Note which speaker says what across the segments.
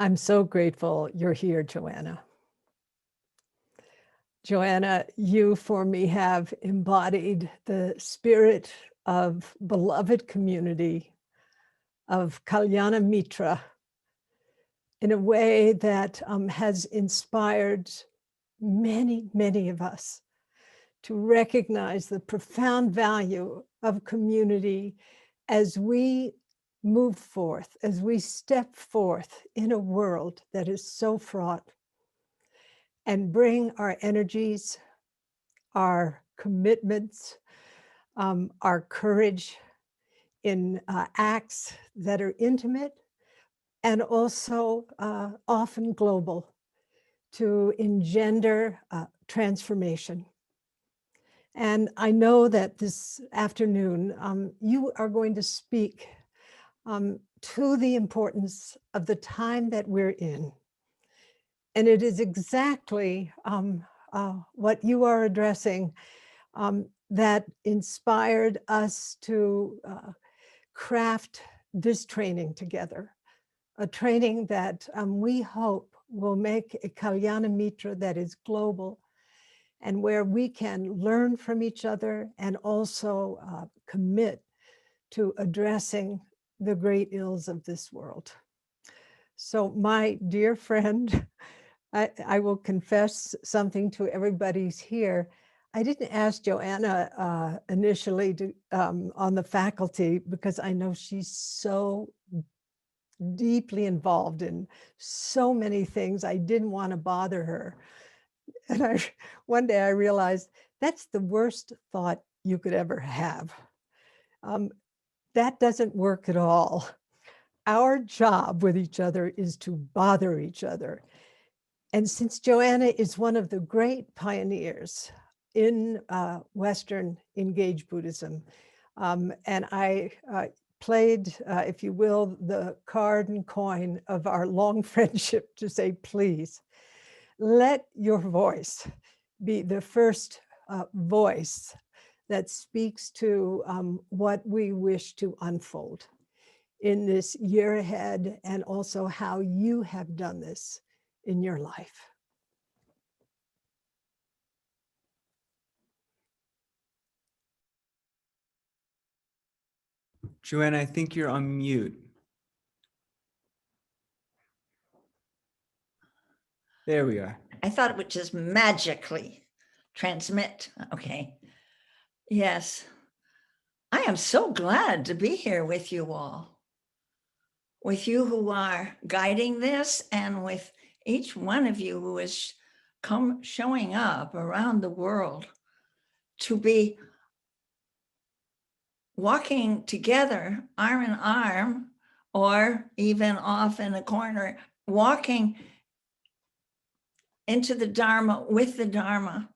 Speaker 1: I'm so grateful you're here, Joanna. Joanna, you for me have embodied the spirit of beloved community, of Kalyana Mitra, in a way that has inspired many, many of us to recognize the profound value of community as we move forth, as we step forth in a world that is so fraught, and bring our energies, our commitments, our courage in acts that are intimate and also often global to engender transformation. And I know that this afternoon, you are going to speak to the importance of the time that we're in. And it is exactly what you are addressing that inspired us to craft this training together, a training that we hope will make a Kalyana Mitra that is global and where we can learn from each other and also commit to addressing the great ills of this world. So my dear friend, I will confess something to everybody's here. I didn't ask Joanna initially to, on the faculty because I know she's so deeply involved in so many things. I didn't want to bother her. And one day I realized that's the worst thought you could ever have. That doesn't work at all. Our job with each other is to bother each other. And since Joanna is one of the great pioneers in Western engaged Buddhism, and I played, if you will, the card and coin of our long friendship to say, please, let your voice be the first voice that speaks to what we wish to unfold in this year ahead, and also how you have done this in your life.
Speaker 2: Joanna, I think you're on mute. There we are.
Speaker 3: I thought it would just magically transmit. Okay. Yes. I am so glad to be here with you all, with you who are guiding this, and with each one of you who is showing up around the world to be walking together, arm in arm, or even off in a corner, walking into the Dharma with the Dharma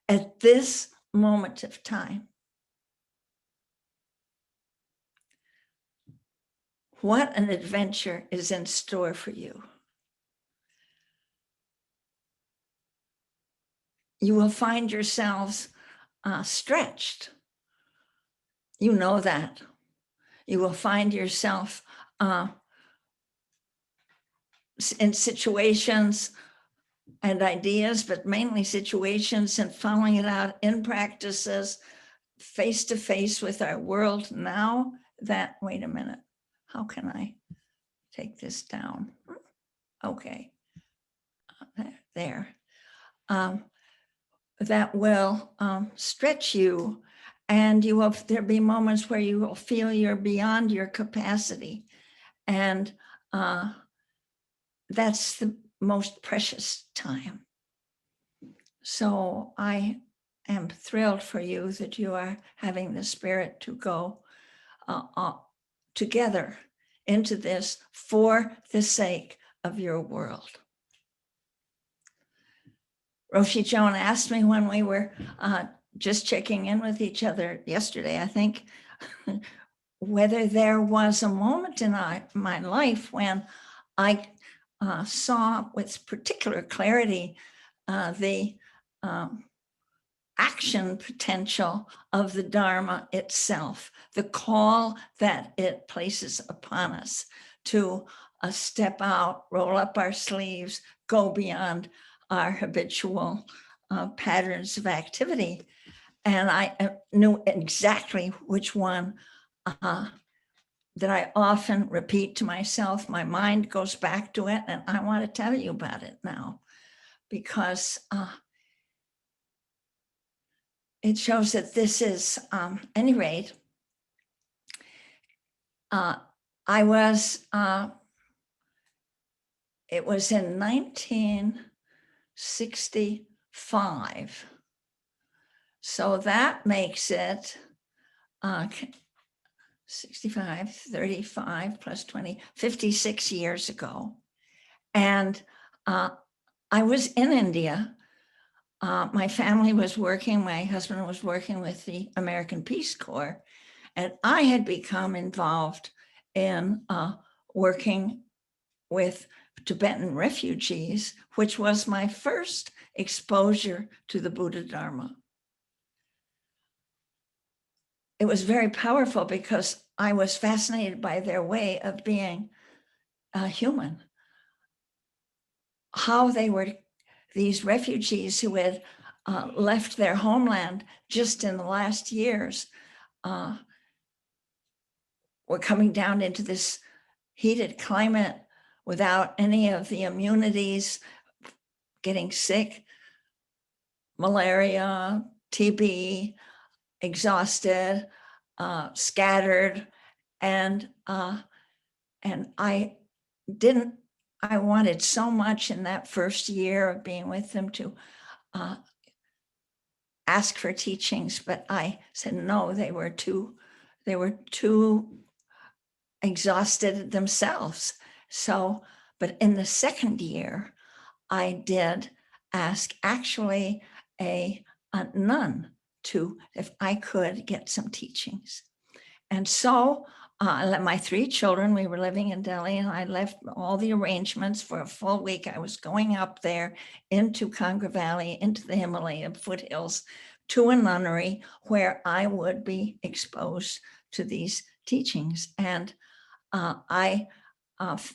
Speaker 3: at this moment of time. What an adventure is in store for you. You will find yourselves stretched. You know that. You will find yourself in situations and ideas, but mainly situations, and following it out in practices, face to face with our world now. That, wait a minute, how can I take this down? Okay, there. That will stretch you, and you will, there'll be moments where you will feel you're beyond your capacity, and that's the most precious time. So I am thrilled for you that you are having the spirit to go together into this for the sake of your world. Roshi Joan asked me when we were just checking in with each other yesterday, I think, whether there was a moment in my life when I saw with particular clarity the action potential of the Dharma itself, the call that it places upon us to step out, roll up our sleeves, go beyond our habitual patterns of activity. And I knew exactly which one that I often repeat to myself. My mind goes back to it, and I want to tell you about it now, because it shows that this is, any rate, I was, it was in 1965. So that makes it 65, 35 plus 20, 56 years ago. And I was in India. My family was working, my husband was working with the American Peace Corps, and I had become involved in working with Tibetan refugees, which was my first exposure to the Buddha Dharma. It was very powerful because I was fascinated by their way of being human. How they were, these refugees who had left their homeland just in the last years, were coming down into this heated climate without any of the immunities, getting sick, malaria, TB, exhausted, scattered, and I wanted so much in that first year of being with them to ask for teachings, but I said no. They were too exhausted themselves. So, but in the second year, I did ask actually a nun if I could get some teachings. And so I let my three children, we were living in Delhi, and I left all the arrangements for a full week. I was going up there into Kangra Valley, into the Himalaya foothills, to a nunnery where I would be exposed to these teachings. And I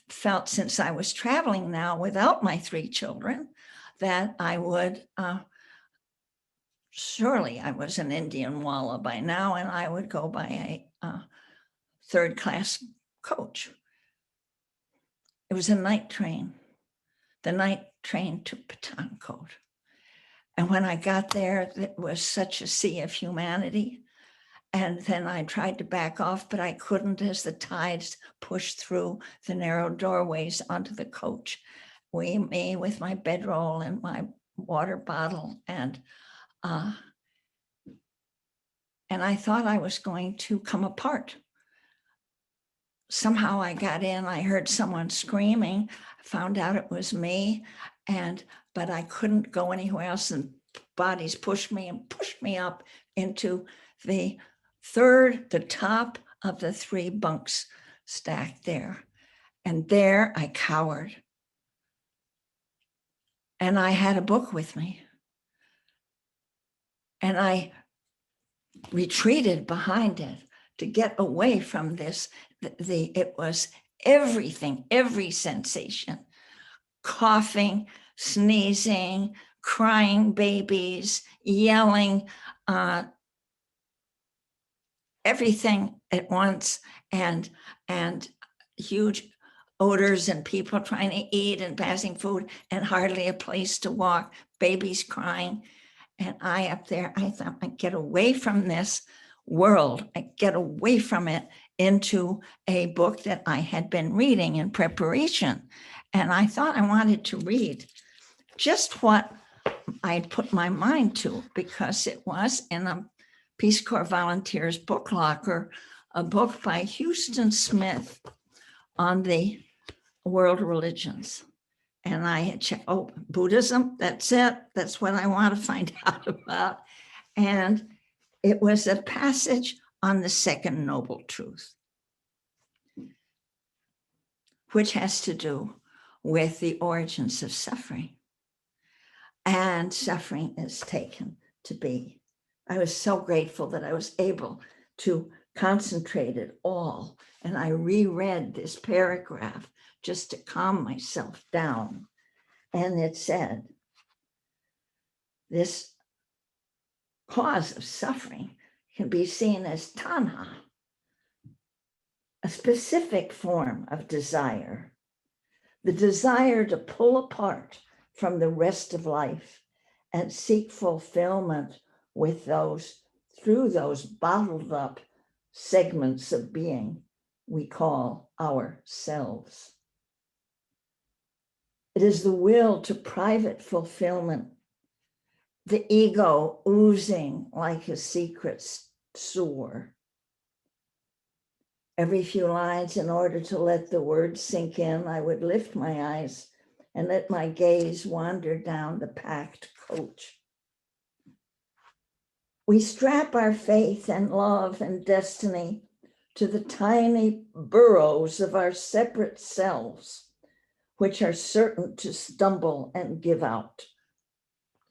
Speaker 3: felt, since I was traveling now without my three children, that I would, surely I was an Indian Walla by now, and I would go by a third-class coach. It was a night train, the night train to Pathankot. And when I got there, it was such a sea of humanity. And then I tried to back off, but I couldn't, as the tides pushed through the narrow doorways onto the coach. Me with my bedroll and my water bottle. And I thought I was going to come apart. Somehow I got in, I heard someone screaming, found out it was me, but I couldn't go anywhere else, and bodies pushed me up into the top of the three bunks stacked there. And there I cowered. And I had a book with me. And I retreated behind it to get away from this. It was everything, every sensation, coughing, sneezing, crying babies, yelling, everything at once, and huge odors and people trying to eat and passing food and hardly a place to walk, babies crying. And I up there, I thought, I'd get away from this world, I'd get away from it into a book that I had been reading in preparation. And I thought I wanted to read just what I'd put my mind to, because it was in a Peace Corps volunteers book locker, a book by Houston Smith on the world religions. And I had checked, Buddhism, that's it. That's what I want to find out about. And it was a passage on the second noble truth, which has to do with the origins of suffering. And suffering is taken to be. I was so grateful that I was able to concentrated all. And I reread this paragraph just to calm myself down. And it said, this cause of suffering can be seen as tanha, a specific form of desire, the desire to pull apart from the rest of life and seek fulfillment with those, through those bottled up segments of being we call ourselves. It is the will to private fulfillment, the ego oozing like a secret sewer. Every few lines, in order to let the words sink in, I would lift my eyes and let my gaze wander down the packed coach. We strap our faith and love and destiny to the tiny burrows of our separate selves, which are certain to stumble and give out.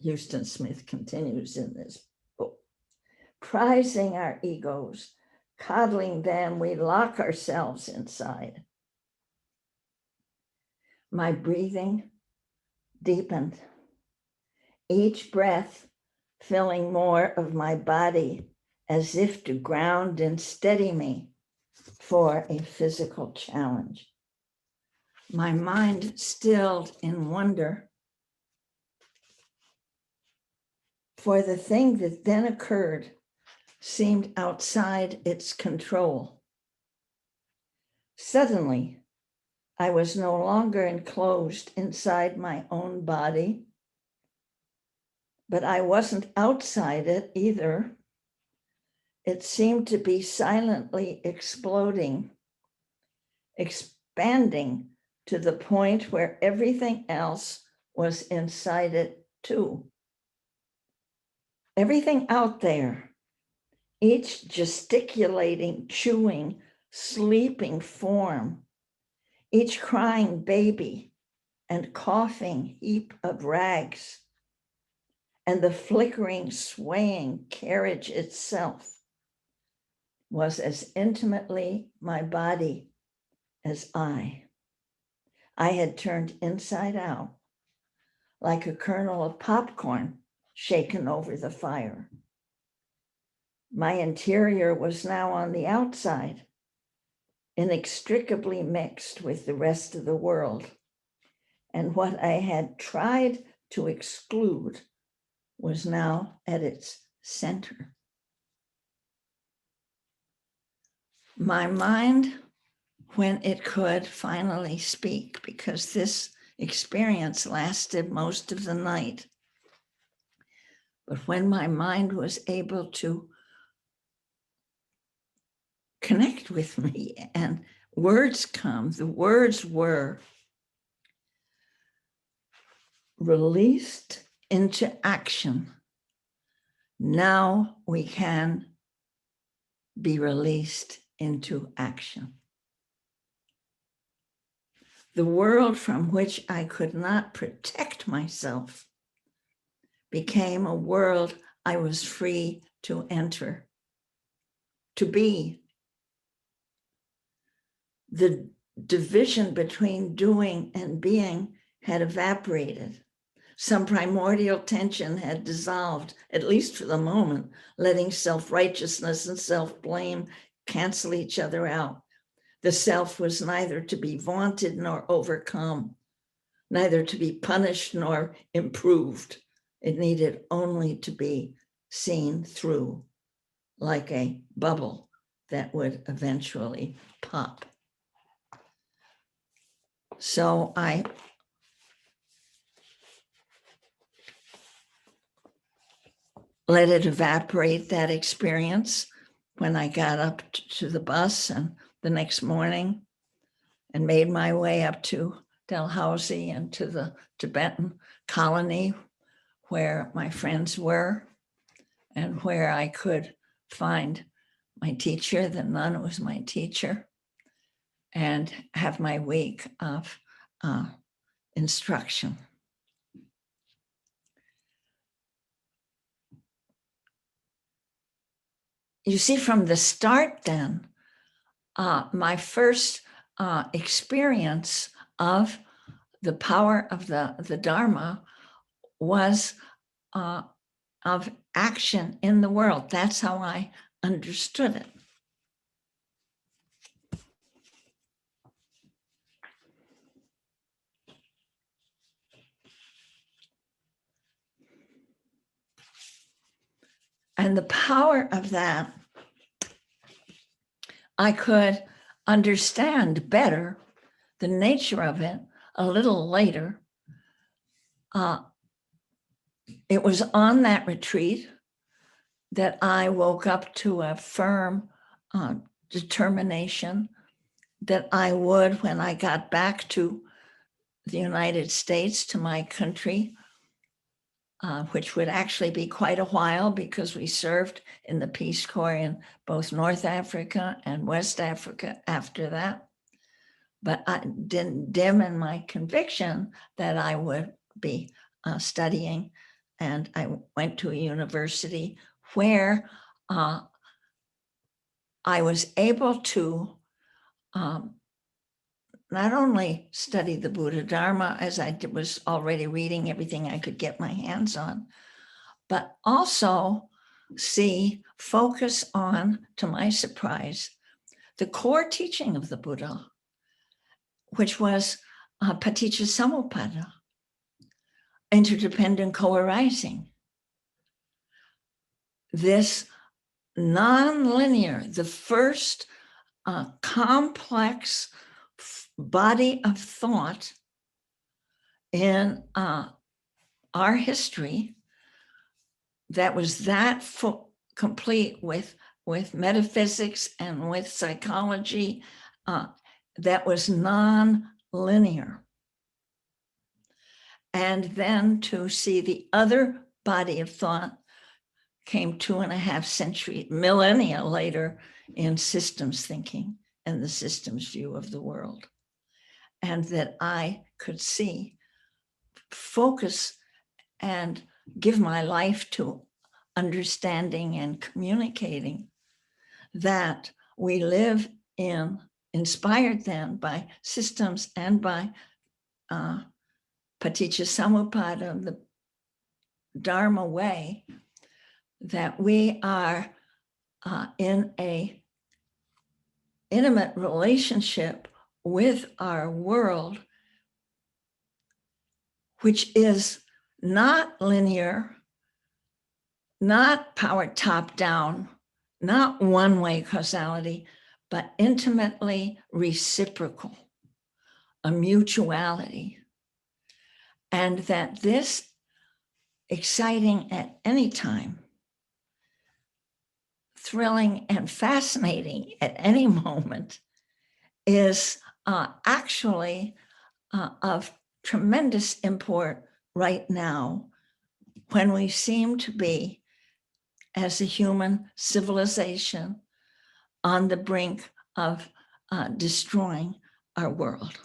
Speaker 3: Houston Smith continues in this book. Prizing our egos, coddling them, we lock ourselves inside. My breathing deepened, each breath filling more of my body as if to ground and steady me for a physical challenge. My mind stilled in wonder for the thing that then occurred seemed outside its control. Suddenly, I was no longer enclosed inside my own body, but I wasn't outside it either. It seemed to be silently exploding, expanding to the point where everything else was inside it too. Everything out there, each gesticulating, chewing, sleeping form, each crying baby and coughing heap of rags, and the flickering, swaying carriage itself was as intimately my body as I. I had turned inside out, like a kernel of popcorn shaken over the fire. My interior was now on the outside, inextricably mixed with the rest of the world. And what I had tried to exclude was now at its center. My mind, when it could finally speak, because this experience lasted most of the night, but when my mind was able to connect with me and words come, the words were released into action. Now we can be released into action. The world from which I could not protect myself became a world I was free to enter, to be. The division between doing and being had evaporated. Some primordial tension had dissolved, at least for the moment, letting self-righteousness and self-blame cancel each other out. The self was neither to be vaunted nor overcome, neither to be punished nor improved. It needed only to be seen through, like a bubble that would eventually pop. So I let it evaporate, that experience, when I got up to the bus and the next morning and made my way up to Dalhousie and to the Tibetan colony where my friends were and where I could find my teacher, the nun who was my teacher, and have my week of instruction. you see, from the start then, my first experience of the power of the Dharma was of action in the world. That's how I understood it. And the power of that, I could understand better the nature of it a little later. It was on that retreat that I woke up to a firm determination that I would, when I got back to the United States, to my country, which would actually be quite a while because we served in the Peace Corps in both North Africa and West Africa after that. But I didn't dim in my conviction that I would be studying. And I went to a university where I was able to not only study the Buddha Dharma, as I was already reading everything I could get my hands on, but also focus on, to my surprise, the core teaching of the Buddha, which was Paticca Samuppada, interdependent co-arising. This non-linear, the first complex body of thought in our history that was that complete with metaphysics and with psychology, that was non-linear. And then to see the other body of thought came 2.5 millennia later in systems thinking and the systems view of the world. And that I could focus and give my life to understanding and communicating that we live in, inspired then by systems and by Paticca Samuppada, the Dharma way, that we are in a intimate relationship with our world, which is not linear, not powered top down, not one-way causality, but intimately reciprocal, a mutuality. And that this, exciting at any time, thrilling and fascinating at any moment, is actually of tremendous import right now, when we seem to be, as a human civilization, on the brink of destroying our world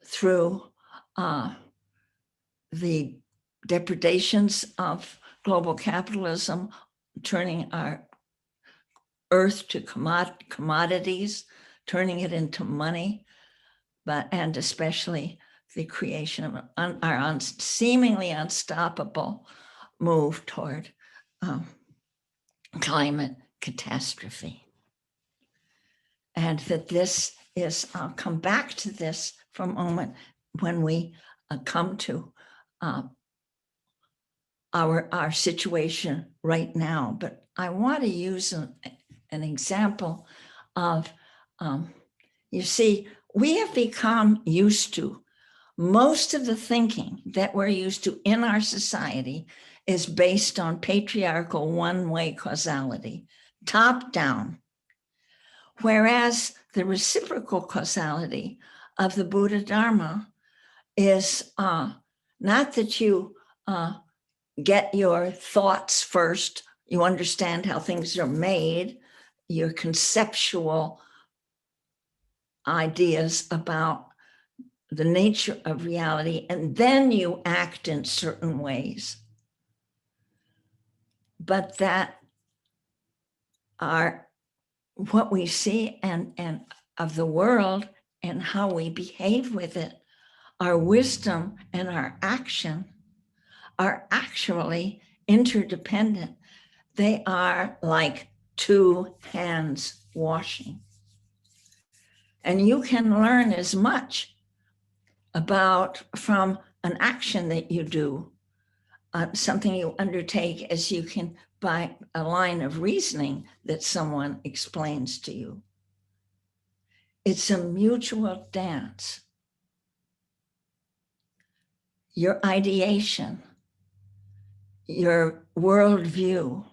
Speaker 3: through the depredations of global capitalism, turning our earth to commodities, turning it into money, and especially the creation of our seemingly unstoppable move toward climate catastrophe. And that this is, I'll come back to this for a moment when we come to our situation right now. But I want to use an example of, you see, we have become used to, most of the thinking that we're used to in our society is based on patriarchal one-way causality, top down. Whereas the reciprocal causality of the Buddha Dharma is not that you get your thoughts first, you understand how things are made, your conceptual ideas about the nature of reality, and then you act in certain ways. But that are what we see and of the world and how we behave with it, our wisdom and our action are actually interdependent. They are like two hands washing. And you can learn as much from an action that you do, something you undertake, as you can by a line of reasoning that someone explains to you. It's a mutual dance. Your ideation, your worldview,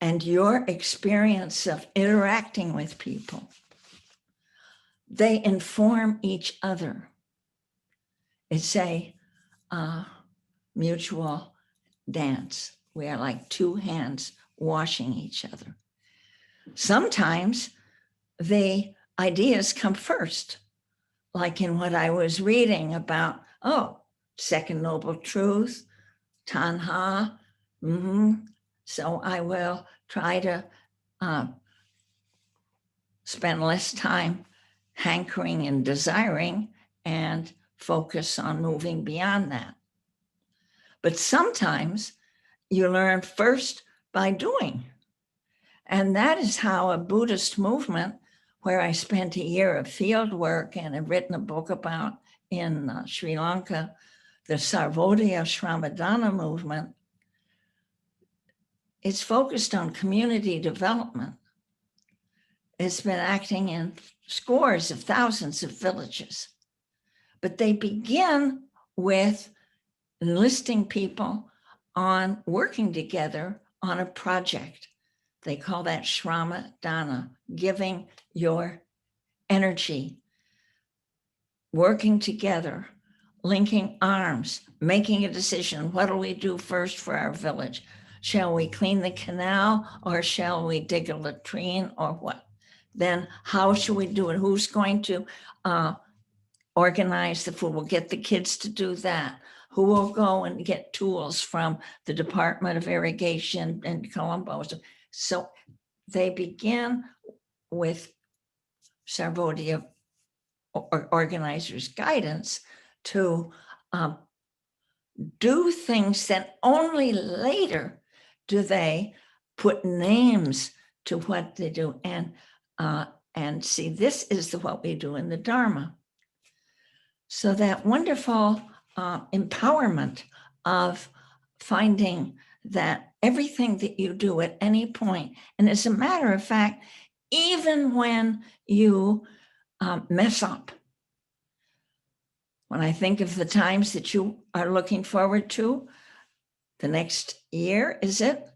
Speaker 3: and your experience of interacting with people, they inform each other. It's a mutual dance. We are like two hands washing each other. Sometimes the ideas come first, like in what I was reading about, second noble truth, tanha. So I will try to spend less time hankering and desiring and focus on moving beyond that. But sometimes you learn first by doing. And that is how a Buddhist movement, where I spent a year of field work and have written a book about in Sri Lanka, the Sarvodaya Shramadana movement, it's focused on community development. It's been acting in scores of thousands of villages. But they begin with enlisting people on working together on a project. They call that Shramadana, giving your energy, working together, linking arms, making a decision. What do we do first for our village? Shall we clean the canal, or shall we dig a latrine, or what? Then how should we do it? Who's going to organize the food? We'll get the kids to do that. Who will go and get tools from the Department of Irrigation in Colombo? So they begin with Sarvodaya organizers' guidance to do things that only later do they put names to what they do. And see, this is what we do in the Dharma. So that wonderful empowerment of finding that everything that you do at any point, and as a matter of fact, even when you mess up, when I think of the times that you are looking forward to, the next year, is it?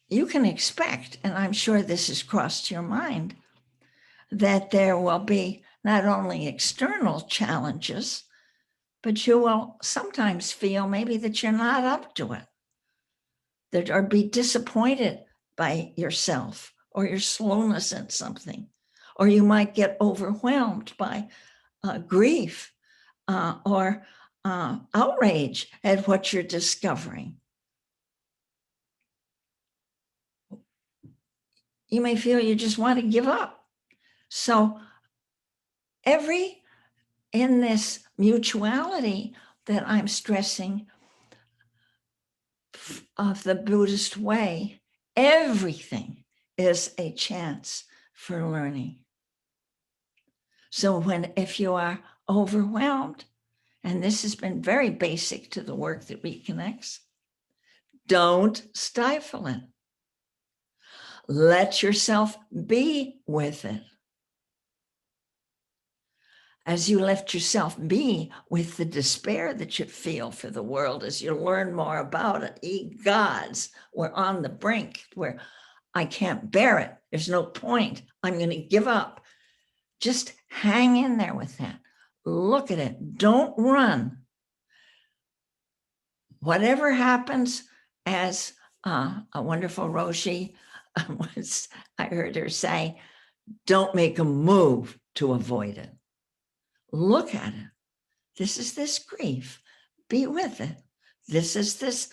Speaker 3: You can expect, and I'm sure this has crossed your mind, that there will be not only external challenges, but you will sometimes feel maybe that you're not up to it, or be disappointed by yourself or your slowness in something, or you might get overwhelmed by grief or outrage at what you're discovering. You may feel you just want to give up. So in this mutuality that I'm stressing of the Buddhist way, everything is a chance for learning. So if you are overwhelmed, and this has been very basic to the work that reconnects, don't stifle it. Let yourself be with it. As you let yourself be with the despair that you feel for the world, as you learn more about it, ye gods, we're on the brink where I can't bear it. There's no point. I'm going to give up. Just hang in there with that. Look at it. Don't run. Whatever happens, as a wonderful Roshi once I heard her say, don't make a move to avoid it. Look at it. This is this grief. Be with it. This is this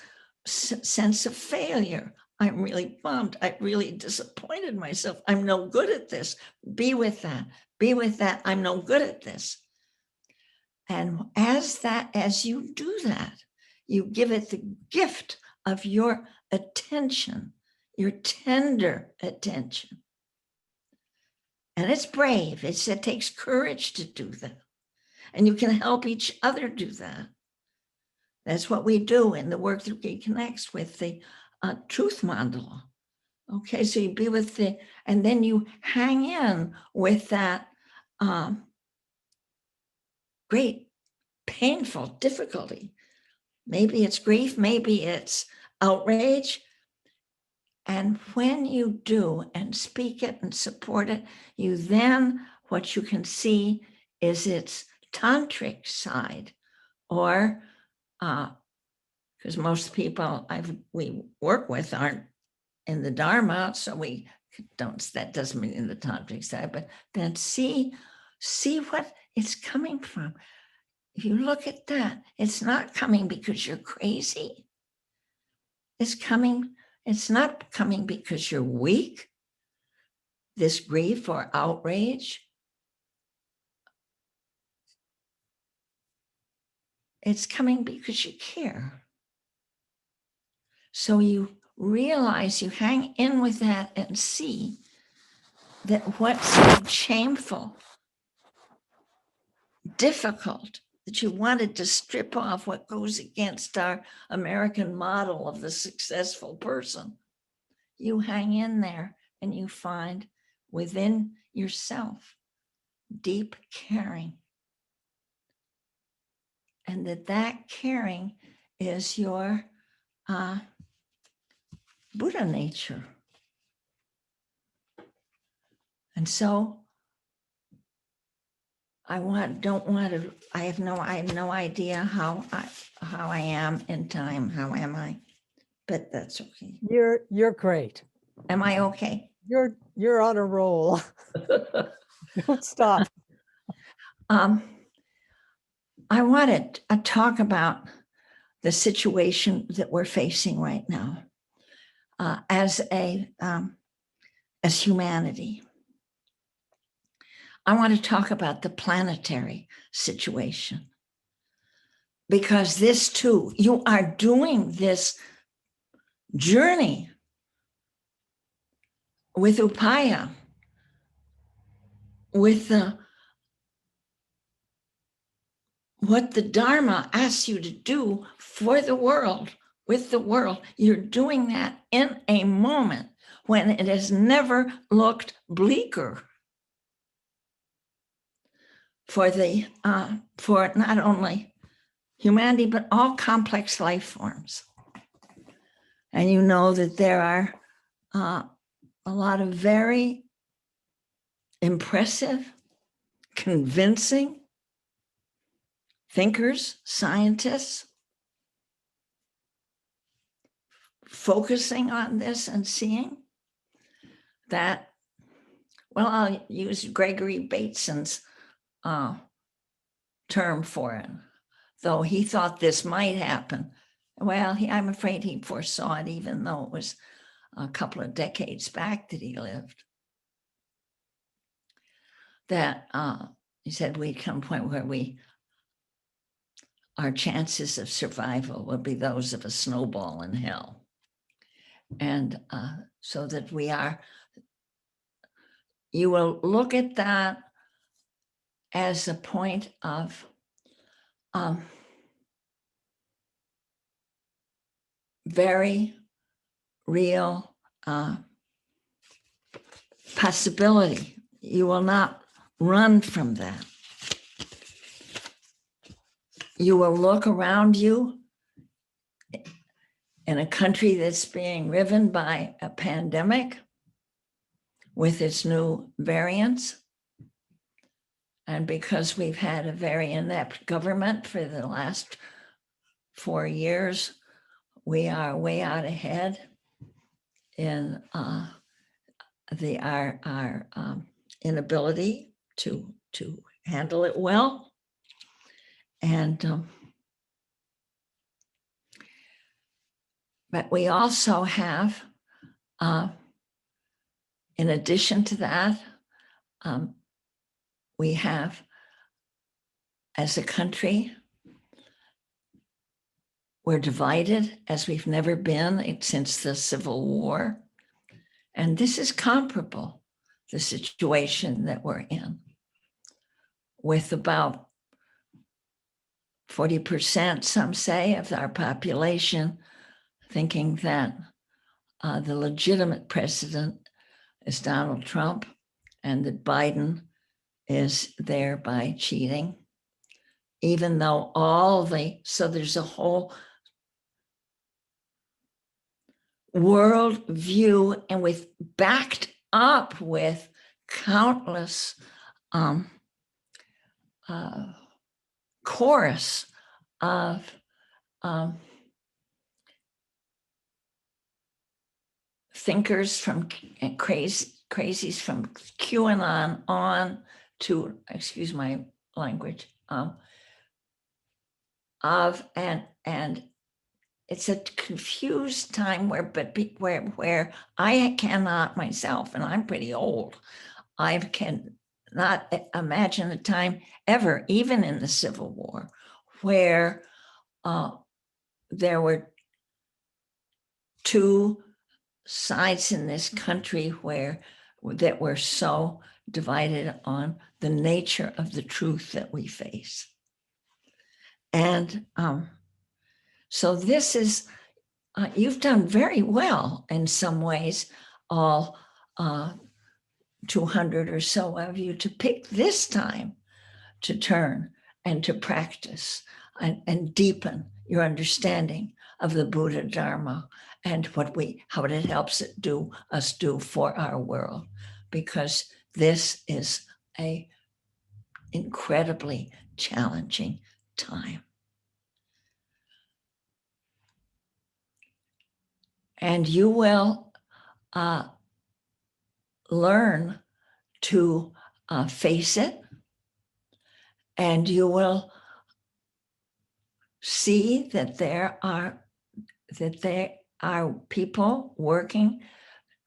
Speaker 3: sense of failure. I'm really bummed. I really disappointed myself. I'm no good at this. Be with that. Be with that. I'm no good at this. And as you do that, you give it the gift of your attention, your tender attention. And it's brave. It takes courage to do that. And you can help each other do that. That's what we do in the work that reconnects with the truth mandala. Okay, so you be with and then you hang in with that great painful difficulty. Maybe it's grief, maybe it's outrage. And when you do and speak it and support it, you then, what you can see is its tantric side, or because most people we work with aren't in the Dharma, so we don't, that doesn't mean in the tantric side, but then see what it's coming from. If you look at that, it's not coming because you're crazy. It's not coming because you're weak, this grief or outrage. It's coming because you care. So you realize, you hang in with that and see that what's shameful, difficult, that you wanted to strip off, what goes against our American model of the successful person, you hang in there and you find within yourself deep caring. And that caring is your Buddha nature. And so I have no idea how I am in time. How am I? But that's okay.
Speaker 1: You're great.
Speaker 3: Am I okay?
Speaker 1: You're on a roll. Don't stop.
Speaker 3: I want to talk about the situation that we're facing right now as humanity. I want to talk about the planetary situation, because this too, you are doing this journey with upaya, with what the Dharma asks you to do for the world, with the world. You're doing that in a moment when it has never looked bleaker for not only humanity, but all complex life forms. And you know that there are a lot of very impressive, convincing thinkers, scientists, focusing on this and seeing that, well, I'll use Gregory Bateson's term for it, though he thought this might happen. Well, I'm afraid he foresaw it, even though it was a couple of decades back that he lived. That he said we'd come to a point where our chances of survival would be those of a snowball in hell. And so that you will look at that as a point of very real possibility. You will not run from that. You will look around you in a country that's being riven by a pandemic with its new variants. And because we've had a very inept government for the last 4 years, we are way out ahead in our inability to handle it well. And But we also have, in addition to that, we have, as a country, we're divided as we've never been since the Civil War. And this is comparable, the situation that we're in, with about 40%, some say, of our population thinking that the legitimate president is Donald Trump and that Biden is there by cheating, even though so there's a whole world view, and backed up with countless chorus of thinkers from crazies from QAnon on to, excuse my language, and it's a confused time where I cannot myself, and I'm pretty old, I cannot imagine a time ever, even in the Civil War, where there were two sides in this country that were so divided on the nature of the truth that we face. And so this is, you've done very well in some ways, all 200 or so of you, to pick this time to turn and to practice and deepen your understanding of the Buddha Dharma and how it helps us do for our world, because this is a incredibly challenging time. And you will learn to face it, and you will see that there are people working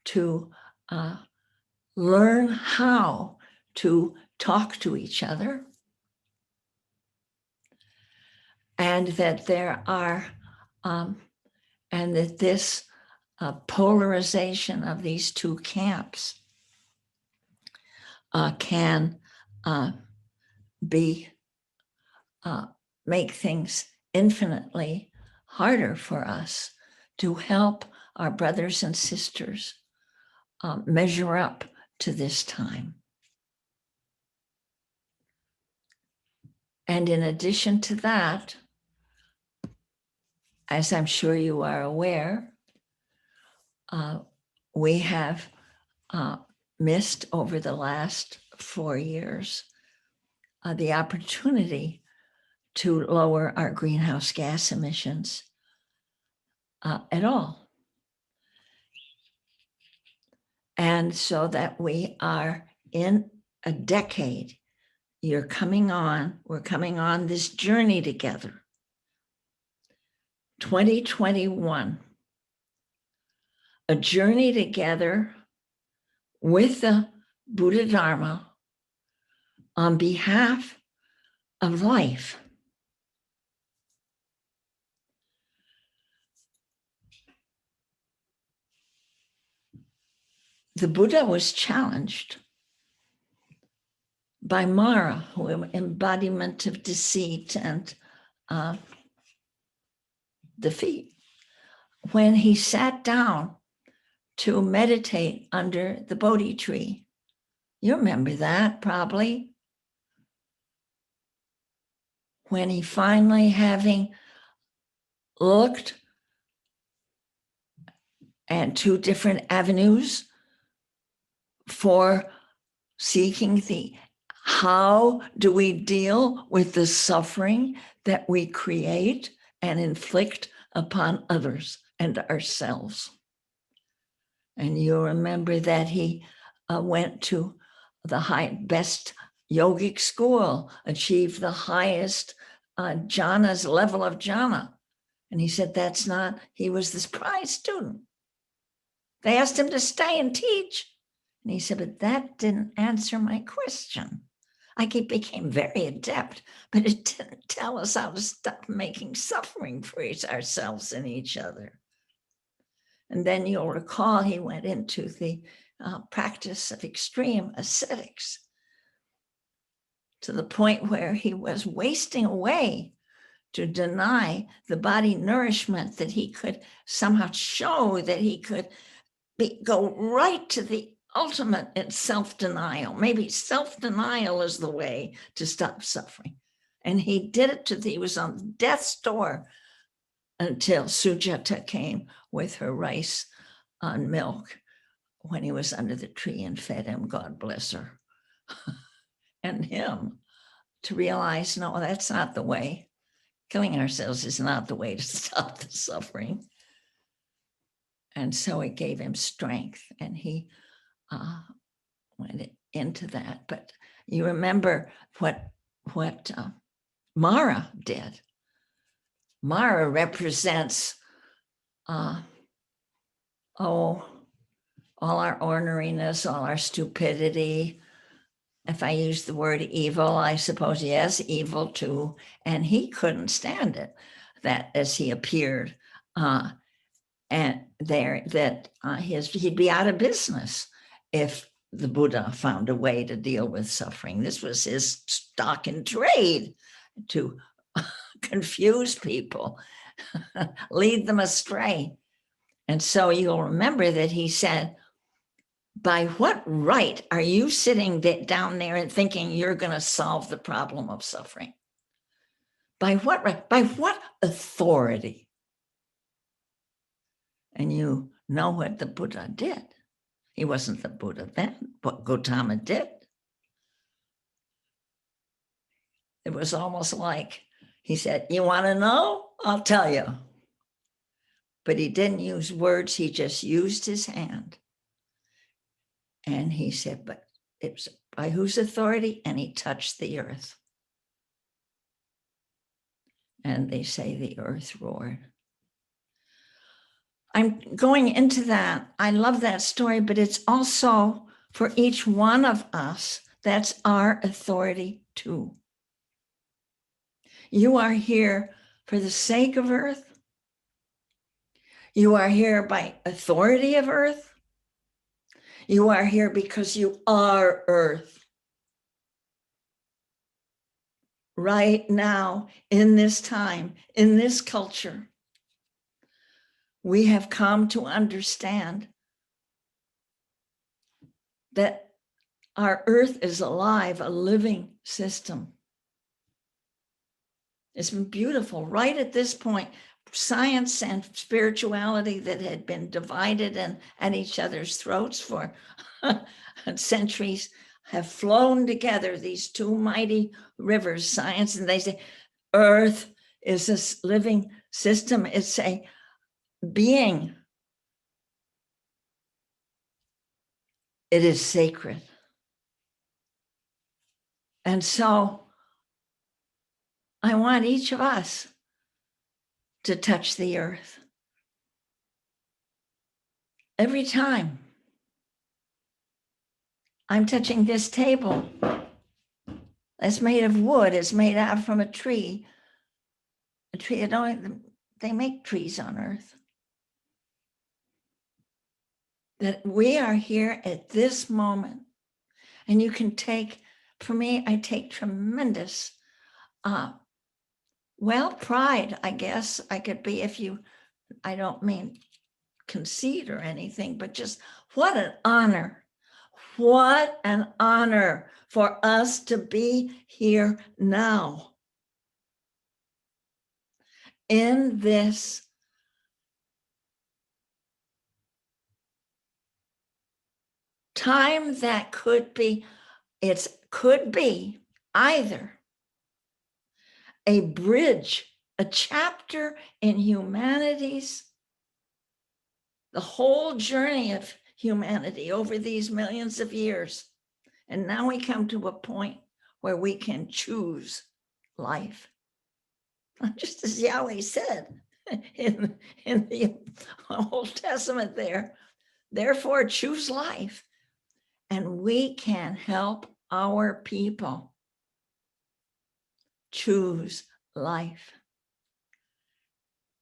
Speaker 3: to learn how to talk to each other, and that this polarization of these two camps can make things infinitely harder for us to help our brothers and sisters measure up to this time. And in addition to that, as I'm sure you are aware, we have missed over the last 4 years the opportunity to lower our greenhouse gas emissions at all. And so that we are in a decade, we're coming on this journey together. 2021, a journey together with the Buddha Dharma on behalf of life. The Buddha was challenged by Mara, who embodiment of deceit and defeat, when he sat down to meditate under the Bodhi tree. You remember that probably. When he finally, having looked at 2 different avenues for seeking how do we deal with the suffering that we create and inflict upon others and ourselves. And you remember that he went to the best yogic school, achieved the highest jhanas, level of jhana, And he said, he was this prize student. They asked him to stay and teach. And he said, but that didn't answer my question. Became very adept, but it didn't tell us how to stop making suffering for ourselves and each other. And then you'll recall he went into the practice of extreme ascetics to the point where he was wasting away to deny the body nourishment that he could somehow show that he could go right to the ultimate in self-denial. Maybe self-denial is the way to stop suffering. And he did it he was on death's door until Sujata came with her rice on milk when he was under the tree and fed him, God bless her. And him to realize, no, that's not the way. Killing ourselves is not the way to stop the suffering. And so it gave him strength, and he went into that. But you remember what Mara did. Mara represents all our orneriness, all our stupidity. If I use the word evil, I suppose, yes, evil too. And he couldn't stand it, that as he appeared, and there that he'd be out of business if the Buddha found a way to deal with suffering. This was his stock in trade, to confuse people, lead them astray. And so you'll remember that he said, by what right are you sitting down there and thinking you're going to solve the problem of suffering? By what right? By what authority? And you know what the Buddha did. He wasn't the Buddha then, but Gautama did. It was almost like he said, you want to know? I'll tell you. But he didn't use words. He just used his hand. And he said, but it was by whose authority? And he touched the earth. And they say the earth roared. I'm going into that. I love that story, but it's also for each one of us. That's our authority too. You are here for the sake of earth. You are here by authority of earth. You are here because you are earth. Right now, in this time, in this culture, we have come to understand that our earth is alive, a living system. It's been beautiful. Right at this point, science and spirituality that had been divided and at each other's throats for centuries have flown together, these two mighty rivers, science, and they say, earth is this living system. It's a being. It is sacred. And so I want each of us to touch the earth. Every time I'm touching this table that's made of wood, it's made out from a tree. A tree, they make trees on earth. That we are here at this moment. And you can take, for me, I take tremendous, pride, I guess I could be, I don't mean conceit or anything, but just what an honor. What an honor for us to be here now in this time that could be either a bridge, a chapter in humanity's, the whole journey of humanity over these millions of years. And now we come to a point where we can choose life. Just as Yahweh said, in the Old Testament there. Therefore, choose life. And we can help our people choose life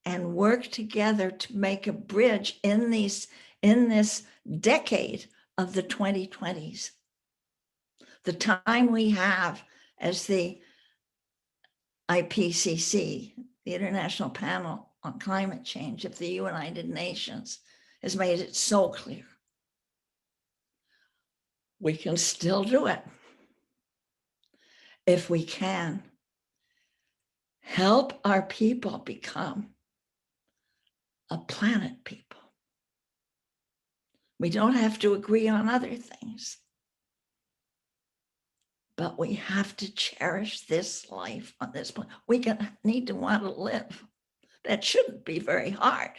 Speaker 3: and work together to make a bridge in this decade of the 2020s. The time we have as the IPCC, the International Panel on Climate Change of the United Nations, has made it so clear. We can still do it if we can help our people become a planet people. We don't have to agree on other things, but we have to cherish this life on this planet. We need to want to live. That shouldn't be very hard.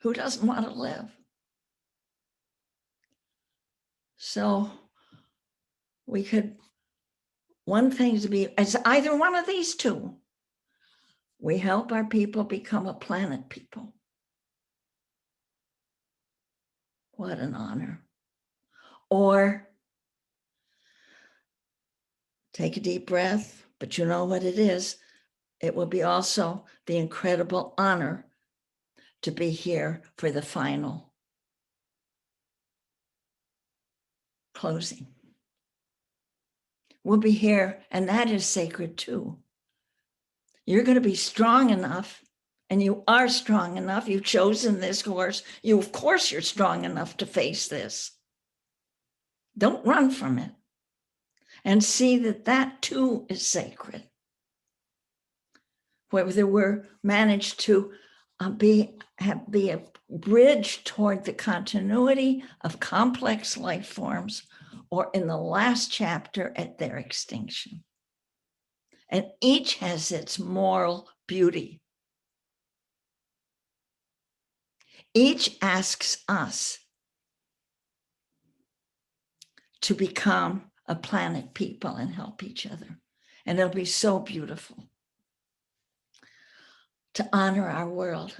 Speaker 3: Who doesn't want to live? So we could, one thing to be, as either one of these two, we help our people become a planet people. What an honor. Or take a deep breath, but you know what it is. It will be also the incredible honor to be here for the final closing. We'll be here, and that is sacred too. You're going to be strong enough, and you are strong enough. You've chosen this course. Of course, you're strong enough to face this. Don't run from it. And see that that too is sacred. Whether we're managed to be a bridge toward the continuity of complex life forms, or in the last chapter at their extinction. And each has its moral beauty. Each asks us to become a planet people and help each other. And it'll be so beautiful to honor our world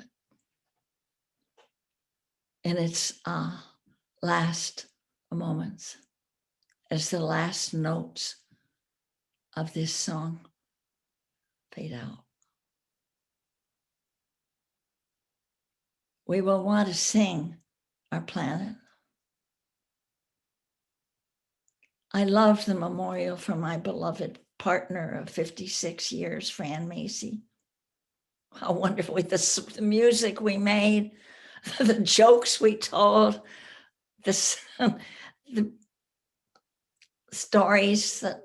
Speaker 3: in its last moments, as the last notes of this song fade out. We will want to sing our planet. I love the memorial for my beloved partner of 56 years, Fran Macy. How wonderful, the music we made, the jokes we told, the stories that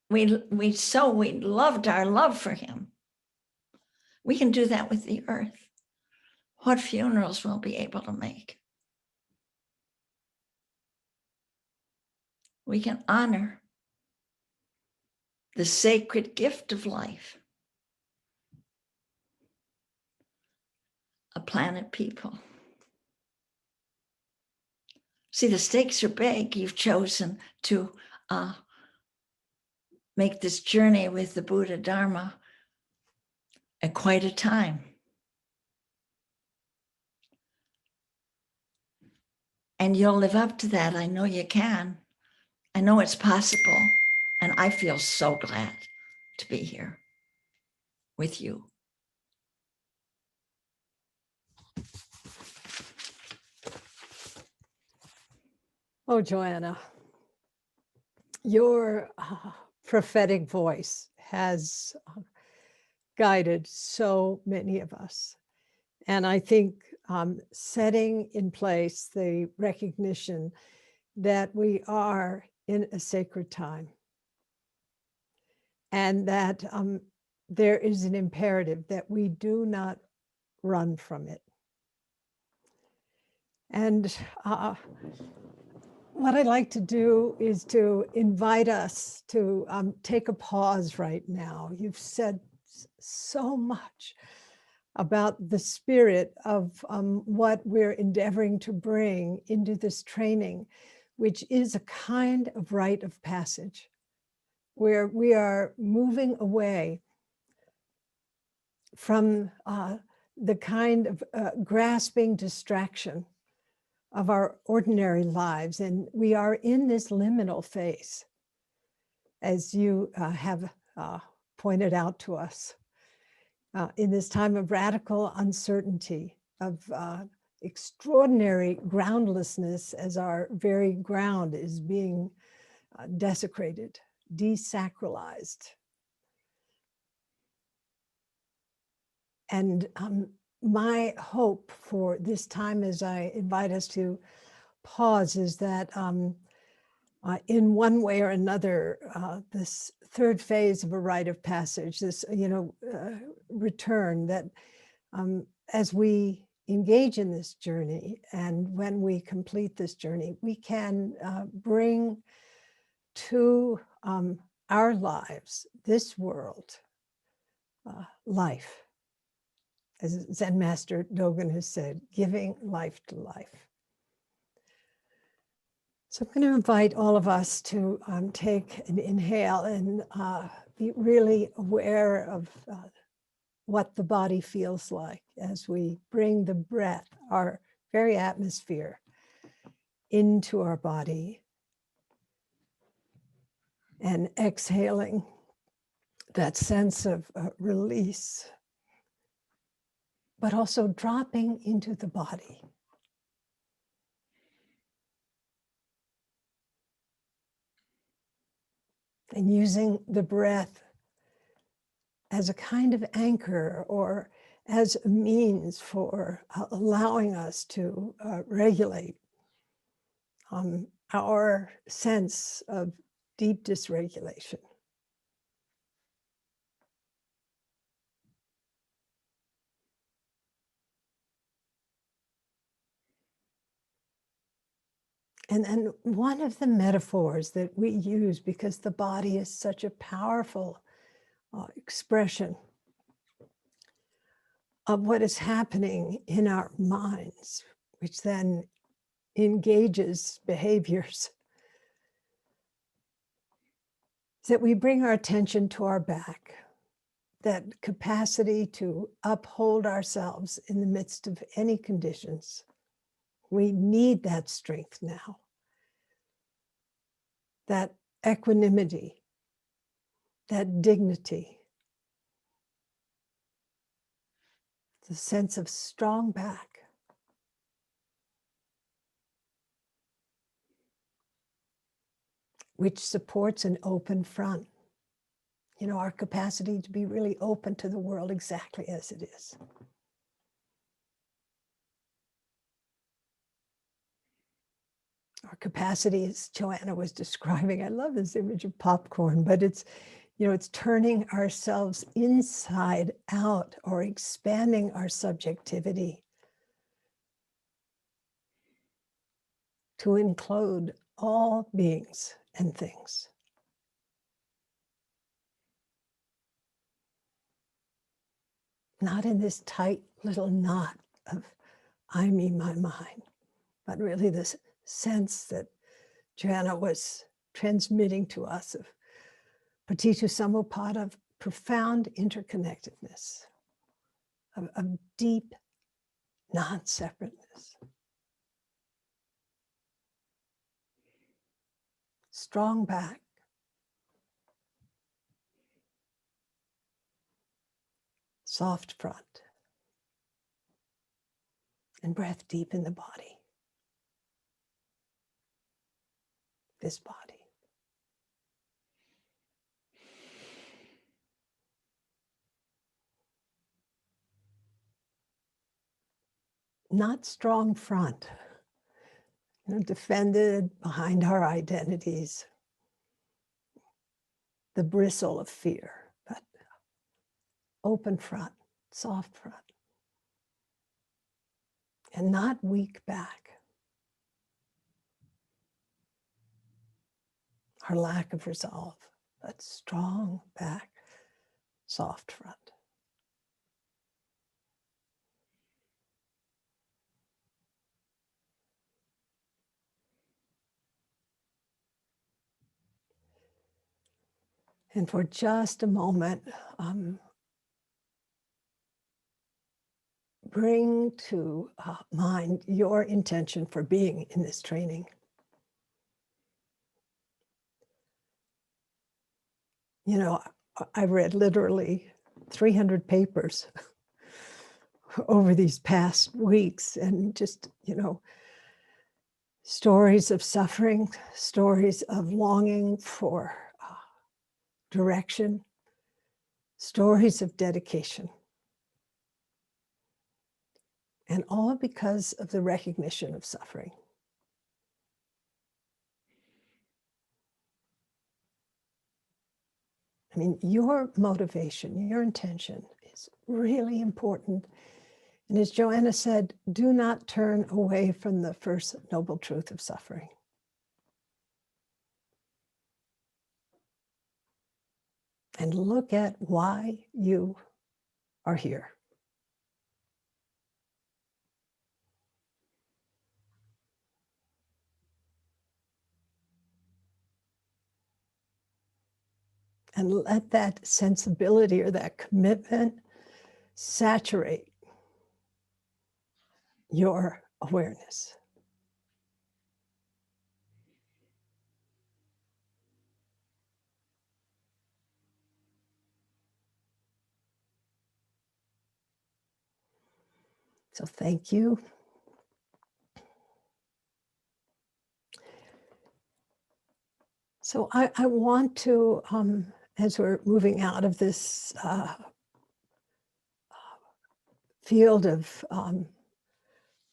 Speaker 3: we loved our love for him. We can do that with the earth. What funerals we'll be able to make. We can honor the sacred gift of life, a planet people. See, the stakes are big. You've chosen to make this journey with the Buddha Dharma at quite a time. And you'll live up to that. I know you can. I know it's possible. And I feel so glad to be here with you.
Speaker 1: Oh, Joanna, your prophetic voice has guided so many of us. And I think setting in place the recognition that we are in a sacred time, and that there is an imperative that we do not run from it. And what I'd like to do is to invite us to take a pause right now. You've said so much about the spirit of what we're endeavoring to bring into this training, which is a kind of rite of passage, where we are moving away from the kind of grasping distraction of our ordinary lives. And we are in this liminal phase, as you have pointed out to us, in this time of radical uncertainty, of extraordinary groundlessness, as our very ground is being desecrated, desacralized. And my hope for this time, as I invite us to pause, is that in one way or another, this third phase of a rite of passage, this, return, that as we engage in this journey, and when we complete this journey, we can bring to our lives, this world, life. As Zen Master Dogen has said, giving life to life. So I'm going to invite all of us to take an inhale and be really aware of what the body feels like as we bring the breath, our very atmosphere, into our body. And exhaling, that sense of release, but also dropping into the body. And using the breath as a kind of anchor, or as a means for allowing us to regulate our sense of deep dysregulation. And then one of the metaphors that we use, because the body is such a powerful expression of what is happening in our minds, which then engages behaviors, is that we bring our attention to our back, that capacity to uphold ourselves in the midst of any conditions. We need that strength now, that equanimity, that dignity, the sense of strong back. Which supports an open front. Our capacity to be really open to the world exactly as it is. Our capacity, as Joanna was describing, I love this image of popcorn, but it's turning ourselves inside out, or expanding our subjectivity to include all beings and things. Not in this tight little knot of I, me, my mind, but really this sense that Joanna was transmitting to us of Patitu Samuppada, of profound interconnectedness, of deep non-separateness. Strong back. Soft front. And breath deep in the body. This body. Not strong front, defended behind our identities, the bristle of fear, but open front, soft front, and not weak back. Our lack of resolve, but strong back, soft front. And for just a moment, bring to mind your intention for being in this training. You know, I read literally 300 papers over these past weeks, and just, you know, stories of suffering, stories of longing for direction, stories of dedication. And all because of the recognition of suffering. I mean, your motivation, your intention is really important. And as Joanna said, do not turn away from the first noble truth of suffering. And look at why you are here. And let that sensibility or that commitment saturate your awareness. So thank you. So I want to, as we're moving out of this field of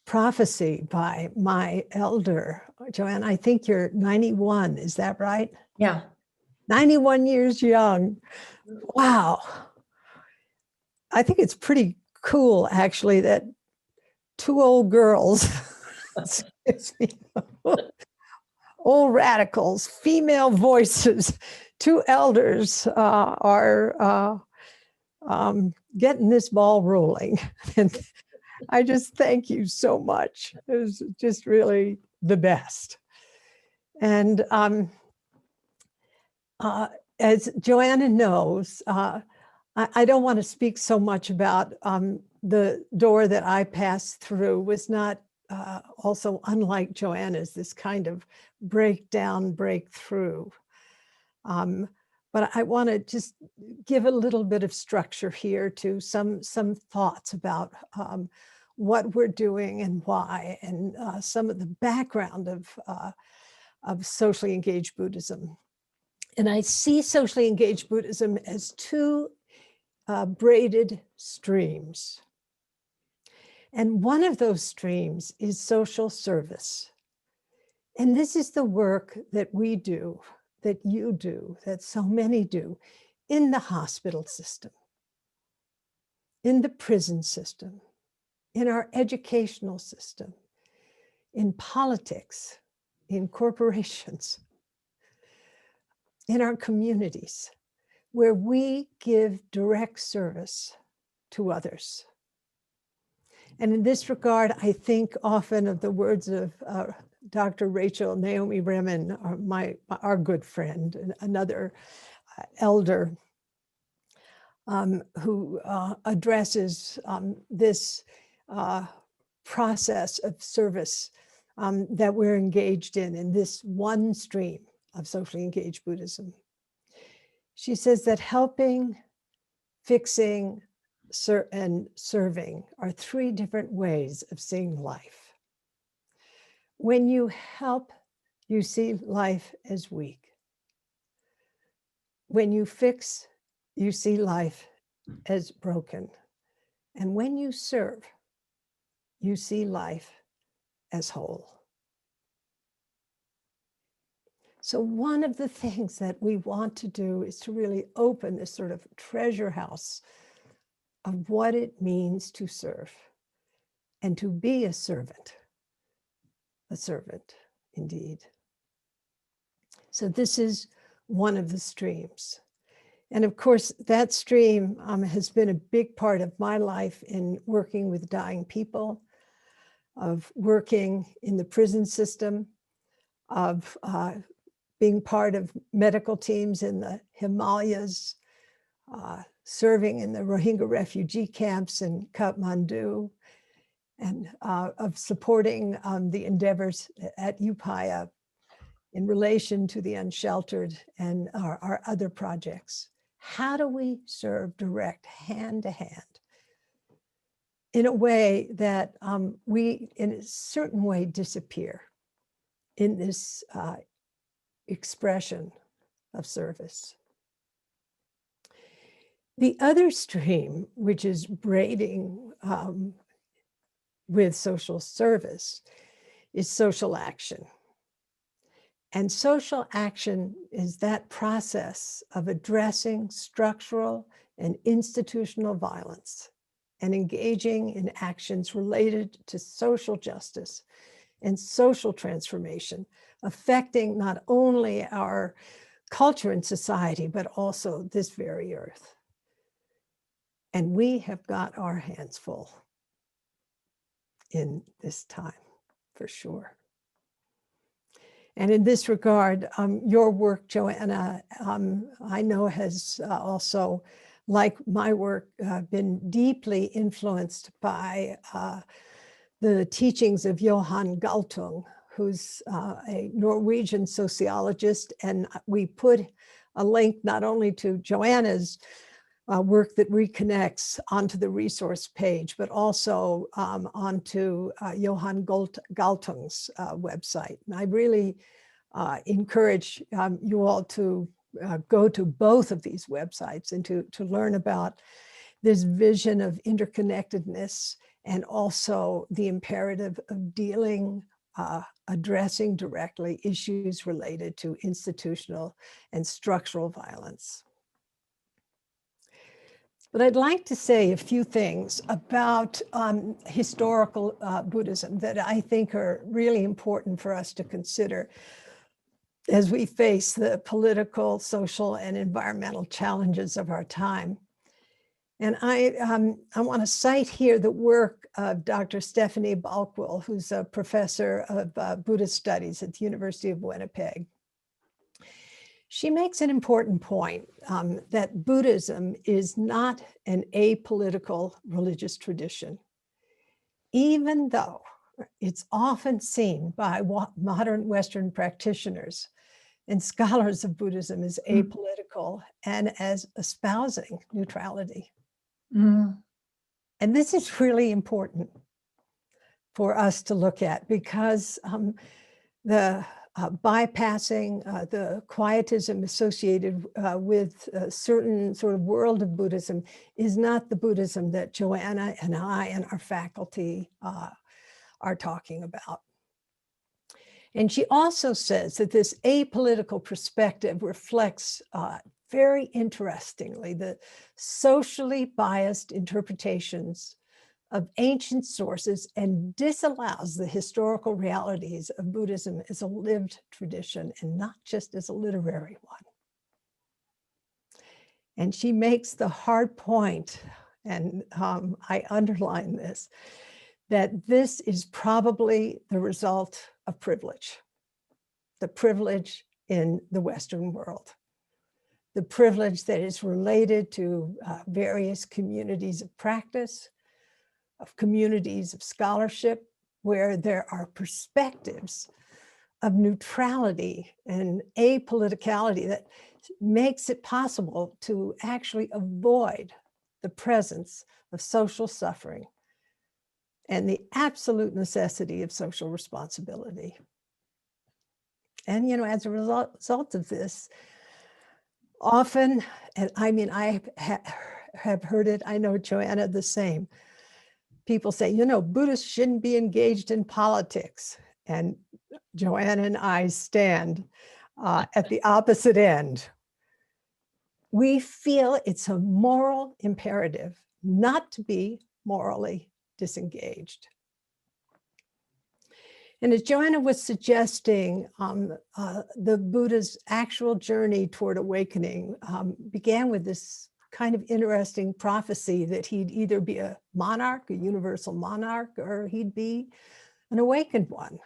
Speaker 1: prophecy by my elder, Joanna, I think you're 91, is that right?
Speaker 3: Yeah.
Speaker 1: 91 years young. Wow. I think it's pretty cool, actually, that two old girls, old radicals, female voices, two elders are getting this ball rolling. And I just thank you so much. It was just really the best. And as Joanna knows, I don't want to speak so much about the door that I passed through was not also unlike Joanna's, this kind of breakdown, breakthrough. But I want to just give a little bit of structure here to some thoughts about what we're doing and why, and some of the background of socially engaged Buddhism. And I see socially engaged Buddhism as two braided streams. And one of those streams is social service. And this is the work that we do, that you do, that so many do in the hospital system, in the prison system, in our educational system, in politics, in corporations, in our communities, where we give direct service to others. And in this regard, I think often of the words of Dr. Rachel Naomi Remen, our good friend, another elder who addresses this process of service that we're engaged in this one stream of socially engaged Buddhism. She says that helping, fixing, and serving are three different ways of seeing life. When you help, you see life as weak. When you fix, you see life as broken. And when you serve, you see life as whole. So one of the things that we want to do is to really open this sort of treasure house of what it means to serve and to be a servant indeed. So this is one of the streams. And of course, that stream has been a big part of my life in working with dying people, of working in the prison system, of being part of medical teams in the Himalayas, serving in the Rohingya refugee camps in Kathmandu, and of supporting the endeavors at Upaya in relation to the unsheltered and our other projects. How do we serve direct, hand to hand, in a way that we, in a certain way, disappear in this expression of service? The other stream, which is braiding with social service, is social action. And social action is that process of addressing structural and institutional violence and engaging in actions related to social justice and social transformation, affecting not only our culture and society, but also this very earth. And we have got our hands full in this time, for sure. And in this regard, your work, Joanna, I know has also, like my work, been deeply influenced by the teachings of Johan Galtung, who's a Norwegian sociologist. And we put a link not only to Joanna's work that reconnects onto the resource page, but also onto Johan Galtung's website. And I really encourage you all to go to both of these websites and to learn about this vision of interconnectedness and also the imperative of dealing, addressing directly issues related to institutional and structural violence. But I'd like to say a few things about historical Buddhism that I think are really important for us to consider as we face the political, social, and environmental challenges of our time. And I want to cite here the work of Dr. Stephanie Balkwill, who's a professor of Buddhist studies at the University of Winnipeg. She makes an important point that Buddhism is not an apolitical religious tradition, even though it's often seen by modern Western practitioners and scholars of Buddhism as apolitical and as espousing neutrality. And this is really important for us to look at, because the bypassing the quietism associated with a certain sort of world of Buddhism is not the Buddhism that Joanna and I and our faculty are talking about. And she also says that this apolitical perspective reflects very interestingly the socially biased interpretations of ancient sources and disallows the historical realities of Buddhism as a lived tradition and not just as a literary one. And she makes the hard point, and I underline this, that this is probably the result of privilege, the privilege in the Western world, the privilege that is related to various communities of practice, of communities of scholarship, where there are perspectives of neutrality and apoliticality that makes it possible to actually avoid the presence of social suffering and the absolute necessity of social responsibility. And, you know, as a result of this, often, and I mean, I have heard it, I know Joanna the same, people say, you know, Buddhists shouldn't be engaged in politics. And Joanna and I stand at the opposite end. We feel it's a moral imperative not to be morally disengaged. And as Joanna was suggesting, the Buddha's actual journey toward awakening began with this kind of interesting prophecy that he'd either be a monarch, a universal monarch, or he'd be an awakened one.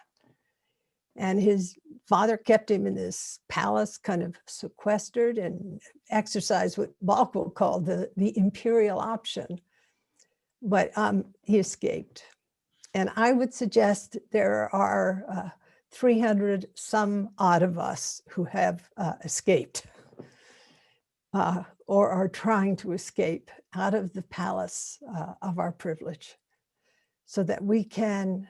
Speaker 1: And his father kept him in this palace, kind of sequestered, and exercised what Balkwill called the imperial option. But he escaped. And I would suggest there are 300 some odd of us who have escaped or are trying to escape out of the palace of our privilege, so that we can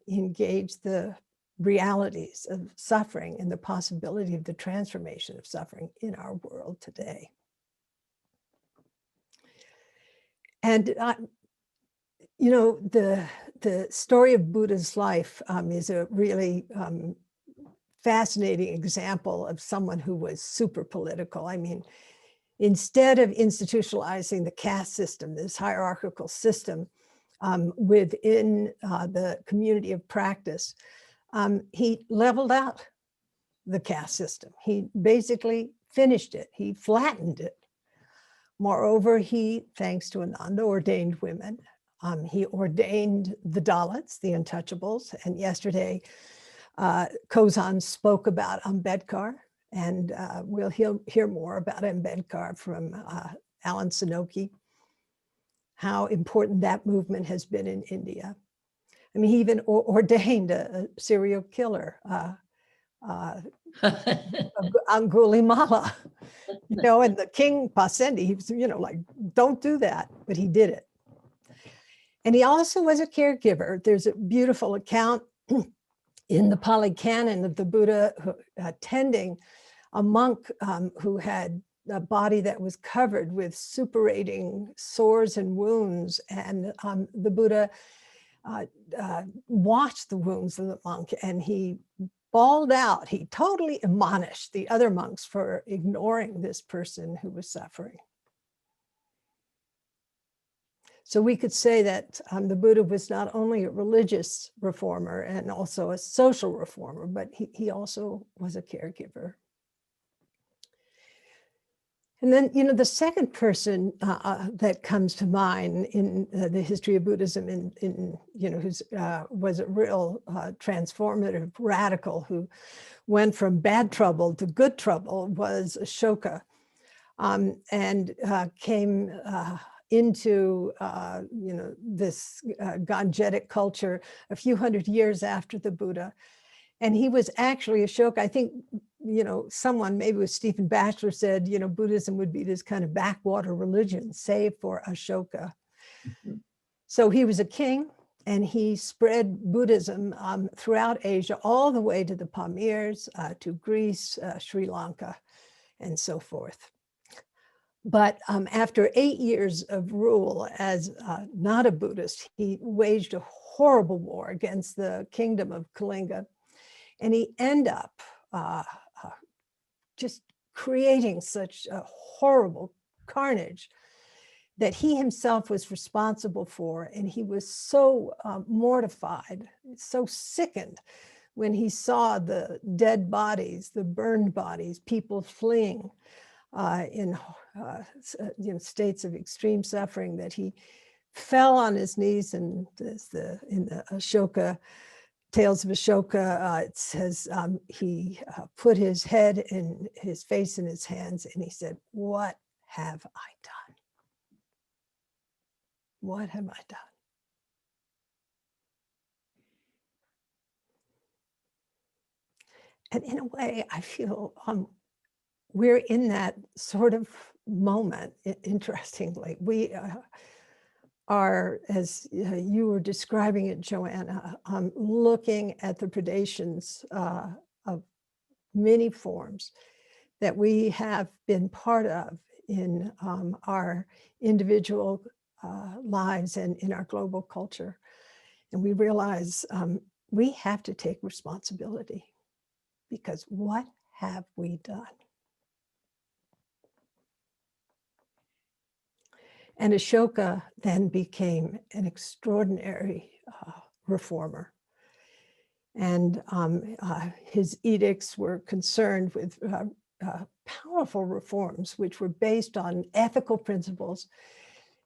Speaker 1: engage the realities of suffering and the possibility of the transformation of suffering in our world today. And you know, the story of Buddha's life is a really fascinating example of someone who was super political. I mean, instead of institutionalizing the caste system, this hierarchical system within the community of practice, he leveled out the caste system. He basically finished it. He flattened it. Moreover, he, thanks to Ananda, ordained women. He ordained the Dalits, the untouchables. And yesterday, Kaza spoke about Ambedkar. And we'll hear more about Ambedkar from Alan Sanoki, how important that movement has been in India. I mean, he even ordained a serial killer, Angulimala, you know, and the king Pasendi, he was, you know, like, don't do that, but he did it. And he also was a caregiver. There's a beautiful account in the Pali Canon of the Buddha tending a monk who had a body that was covered with suppurating sores and wounds. And the Buddha watched the wounds of the monk, and he bawled out. He totally admonished the other monks for ignoring this person who was suffering. So we could say that the Buddha was not only a religious reformer and also a social reformer, but he also was a caregiver. And then, you know, the second person that comes to mind in the history of Buddhism, in you know, who was a real transformative radical who went from bad trouble to good trouble, was Ashoka, and came into you know, this Gangetic culture a few hundred years after the Buddha. And he was actually Ashoka. I think, you know, someone, maybe it was Stephen Batchelor, said, you know, Buddhism would be this kind of backwater religion, save for Ashoka. Mm-hmm. So he was a king, and he spread Buddhism throughout Asia, all the way to the Pamirs, to Greece, Sri Lanka, and so forth. But after 8 years of rule as not a Buddhist, he waged a horrible war against the kingdom of Kalinga. And he ended up just creating such a horrible carnage that he himself was responsible for. And he was so mortified, so sickened when he saw the dead bodies, the burned bodies, people fleeing in you know, states of extreme suffering, that he fell on his knees. And in the Ashoka, Tales of Ashoka, it says he put his head and his face in his hands, and he said, "What have I done? What have I done?" And in a way, I feel we're in that sort of moment, interestingly. We are, as you were describing it, Joanna, looking at the predations of many forms that we have been part of in our individual lives and in our global culture. And we realize we have to take responsibility, because what have we done? And Ashoka then became an extraordinary reformer. And his edicts were concerned with powerful reforms, which were based on ethical principles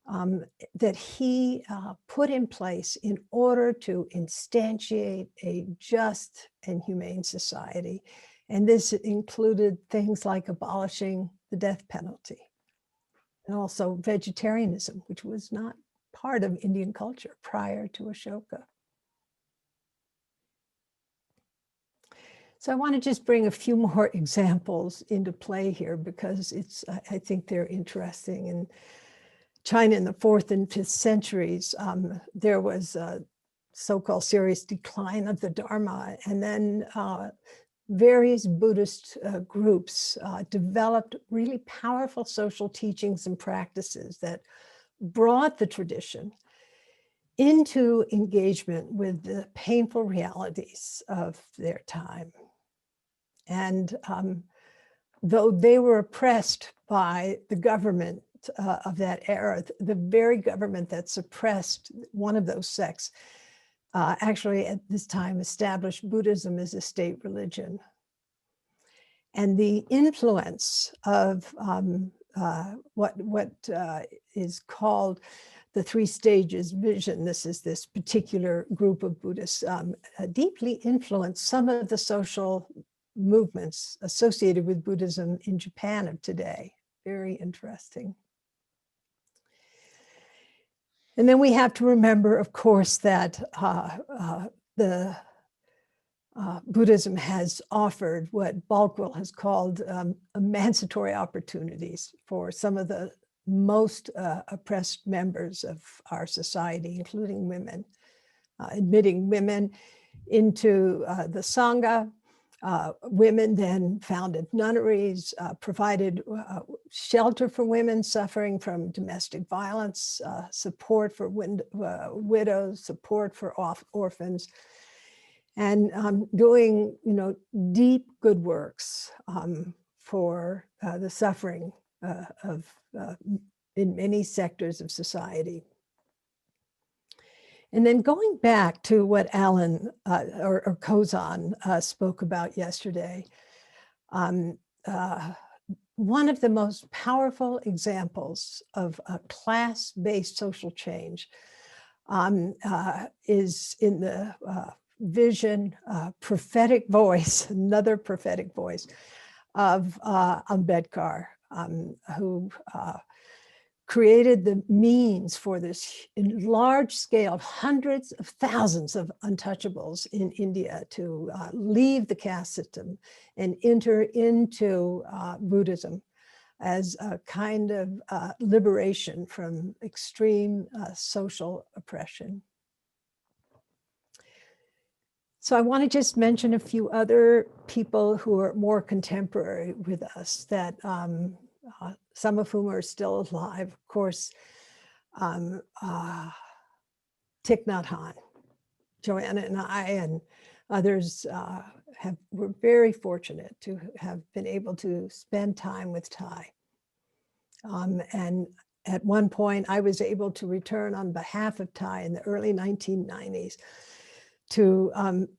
Speaker 1: that he put in place in order to instantiate a just and humane society. And this included things like abolishing the death penalty, and also vegetarianism, which was not part of Indian culture prior to Ashoka. So I want to just bring a few more examples into play here because I think they're interesting. In China in the 4th and 5th centuries, there was a so-called serious decline of the Dharma, and then various Buddhist groups developed really powerful social teachings and practices that brought the tradition into engagement with the painful realities of their time. And though they were oppressed by the government of that era, the very government that suppressed one of those sects actually at this time established Buddhism as a state religion. And the influence of what is called the 3 stages vision, this is this particular group of Buddhists, deeply influenced some of the social movements associated with Buddhism in Japan of today. Very interesting. And then we have to remember, of course, that Buddhism has offered what Balkwell has called emancipatory opportunities for some of the most oppressed members of our society, including women, admitting women into the Sangha. Women then founded nunneries, provided shelter for women suffering from domestic violence, support for widows, support for orphans, and doing, deep good works for the suffering in many sectors of society. And then going back to what Alan or Kaza spoke about yesterday, one of the most powerful examples of a class-based social change is in the vision, prophetic voice, another prophetic voice of Ambedkar, who created the means for this large scale, hundreds of thousands of untouchables in India to leave the caste system and enter into Buddhism as a kind of liberation from extreme social oppression. So I want to just mention a few other people who are more contemporary with us that some of whom are still alive. Of course, Thich Nhat Hanh, Joanna and I and others were very fortunate to have been able to spend time with Thai. And at one point, I was able to return on behalf of Thai in the early 1990s to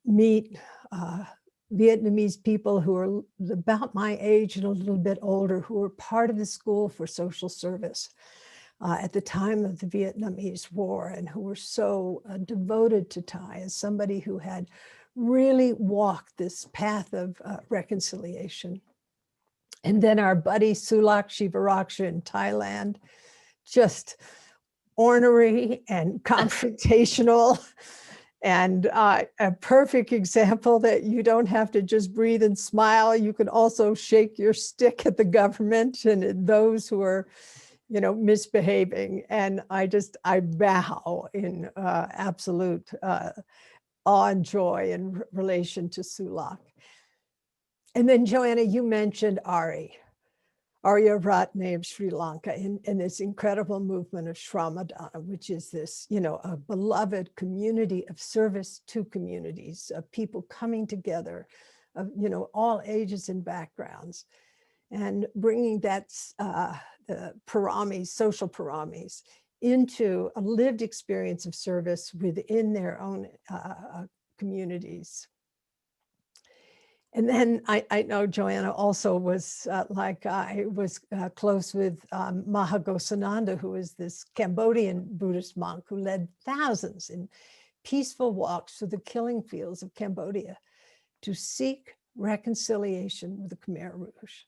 Speaker 1: meet Vietnamese people who are about my age and a little bit older, who were part of the School for Social Service at the time of the Vietnamese War, and who were so devoted to Thai as somebody who had really walked this path of reconciliation. And then our buddy Sulak Shivaraksha in Thailand, just ornery and confrontational. And a perfect example that you don't have to just breathe and smile. You can also shake your stick at the government and at those who are, misbehaving. And I bow in absolute awe and joy in relation to Sulak. And then Joanna, you mentioned Arya Ratne of Sri Lanka in this incredible movement of Shramadana, which is this, a beloved community of service to communities, of people coming together, of, all ages and backgrounds, and bringing that, the paramis, social paramis, into a lived experience of service within their own communities. And then I know Joanna also was close with Maha Ghosananda, who is this Cambodian Buddhist monk who led thousands in peaceful walks through the killing fields of Cambodia to seek reconciliation with the Khmer Rouge.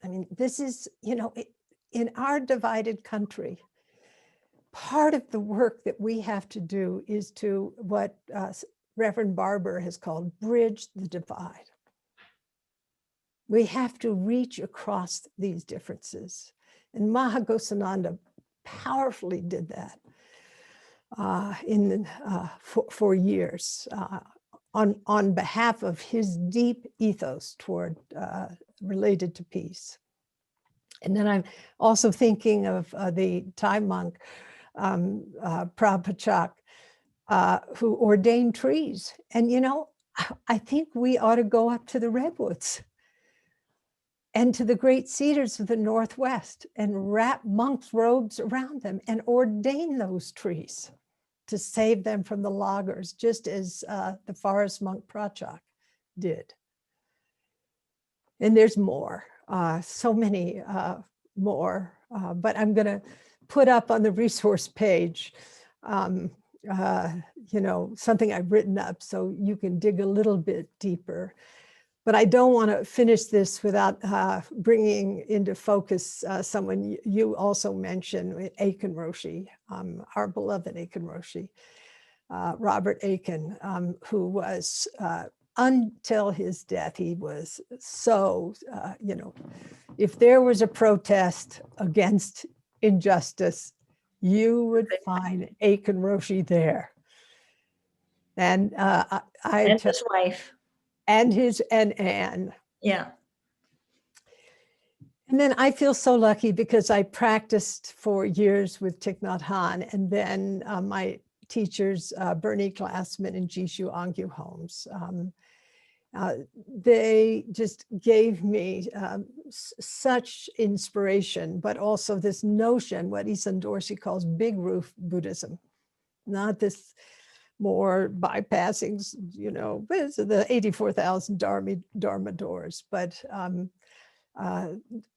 Speaker 1: I mean, this is, in our divided country, part of the work that we have to do is to what Reverend Barber has called Bridge the Divide. We have to reach across these differences. And Mahagosananda powerfully did that for years on behalf of his deep ethos toward related to peace. And then I'm also thinking of the Thai monk, Prabhupada, who ordained trees. And, you know, I think we ought to go up to the redwoods and to the great cedars of the Northwest and wrap monks' robes around them and ordain those trees to save them from the loggers, just as the forest monk Prachak did. And there's more, so many more, but I'm going to put up on the resource page, you know, something I've written up so you can dig a little bit deeper. But I don't want to finish this without bringing into focus someone you also mentioned, Aiken Roshi, our beloved Aiken Roshi, Robert Aiken, who was, until his death, he was so, you know, if there was a protest against injustice, you would find Aiken Roshi there. And
Speaker 3: and his wife.
Speaker 1: And Anne.
Speaker 3: Yeah.
Speaker 1: And then I feel so lucky because I practiced for years with Thich Nhat Hanh, and then my teachers, Bernie Glassman and Jishu Angyu Holmes, they just gave me such inspiration, but also this notion, what Isan Dorsey calls big roof Buddhism, not this more bypassing, you know, the 84,000 Dharma doors. But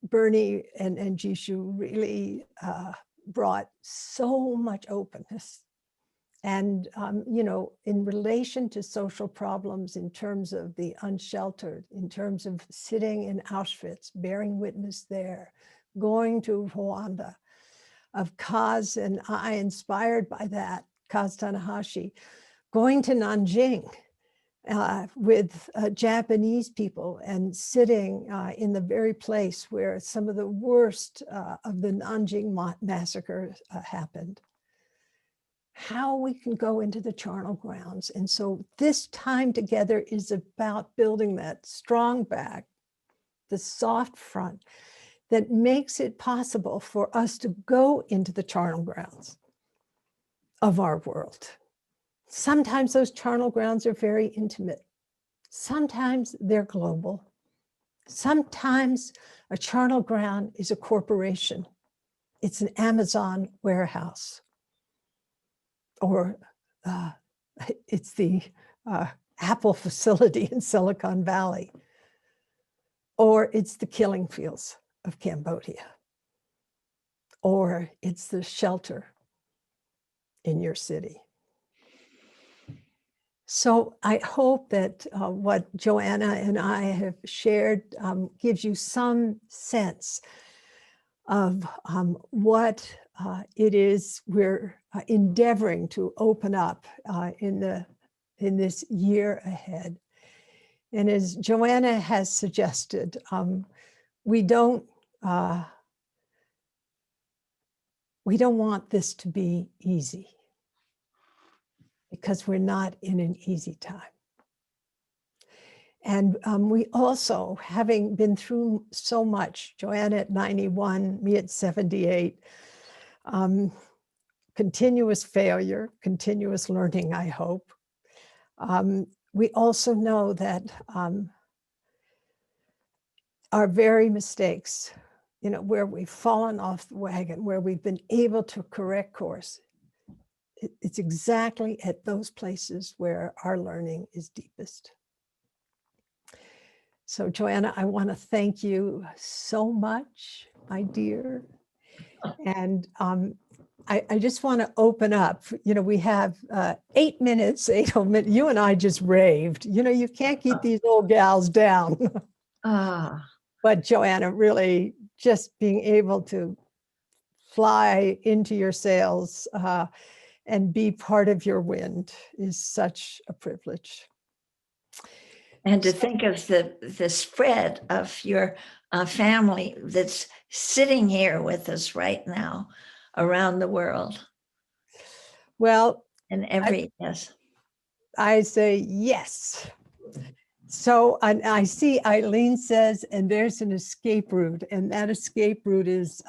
Speaker 1: Bernie and Jishu really brought so much openness. And, you know, in relation to social problems, in terms of the unsheltered, in terms of sitting in Auschwitz, bearing witness there, going to Rwanda, of Kaza and I, inspired by that, Kaza Tanahashi, going to Nanjing with Japanese people and sitting in the very place where some of the worst of the Nanjing massacre happened. How we can go into the charnel grounds. And so this time together is about building that strong back, the soft front, that makes it possible for us to go into the charnel grounds of our world. Sometimes those charnel grounds are very intimate. Sometimes they're global. Sometimes a charnel ground is a corporation. It's an Amazon warehouse. Or it's the Apple facility in Silicon Valley. Or it's the killing fields of Cambodia. Or it's the shelter in your city. So I hope that what Joanna and I have shared gives you some sense of what it is we're endeavoring to open up in this year ahead. And as Joanna has suggested, we don't want this to be easy, because we're not in an easy time. And we also, having been through so much, Joanna at 91, me at 78, continuous failure, continuous learning, I hope. We also know that our very mistakes, you know, where we've fallen off the wagon, where we've been able to correct course, it's exactly at those places where our learning is deepest. So Joanna, I want to thank you so much, my dear. And I just want to open up, you know, we have 8 minutes, you and I just raved. You know, you can't keep these old gals down. But Joanna, really just being able to fly into your sails and be part of your wind is such a privilege.
Speaker 3: And to think of the spread of your family that's sitting here with us right now around the world.
Speaker 1: Well,
Speaker 3: And yes.
Speaker 1: I say yes. So I see Eileen says, and there's an escape route, and that escape route is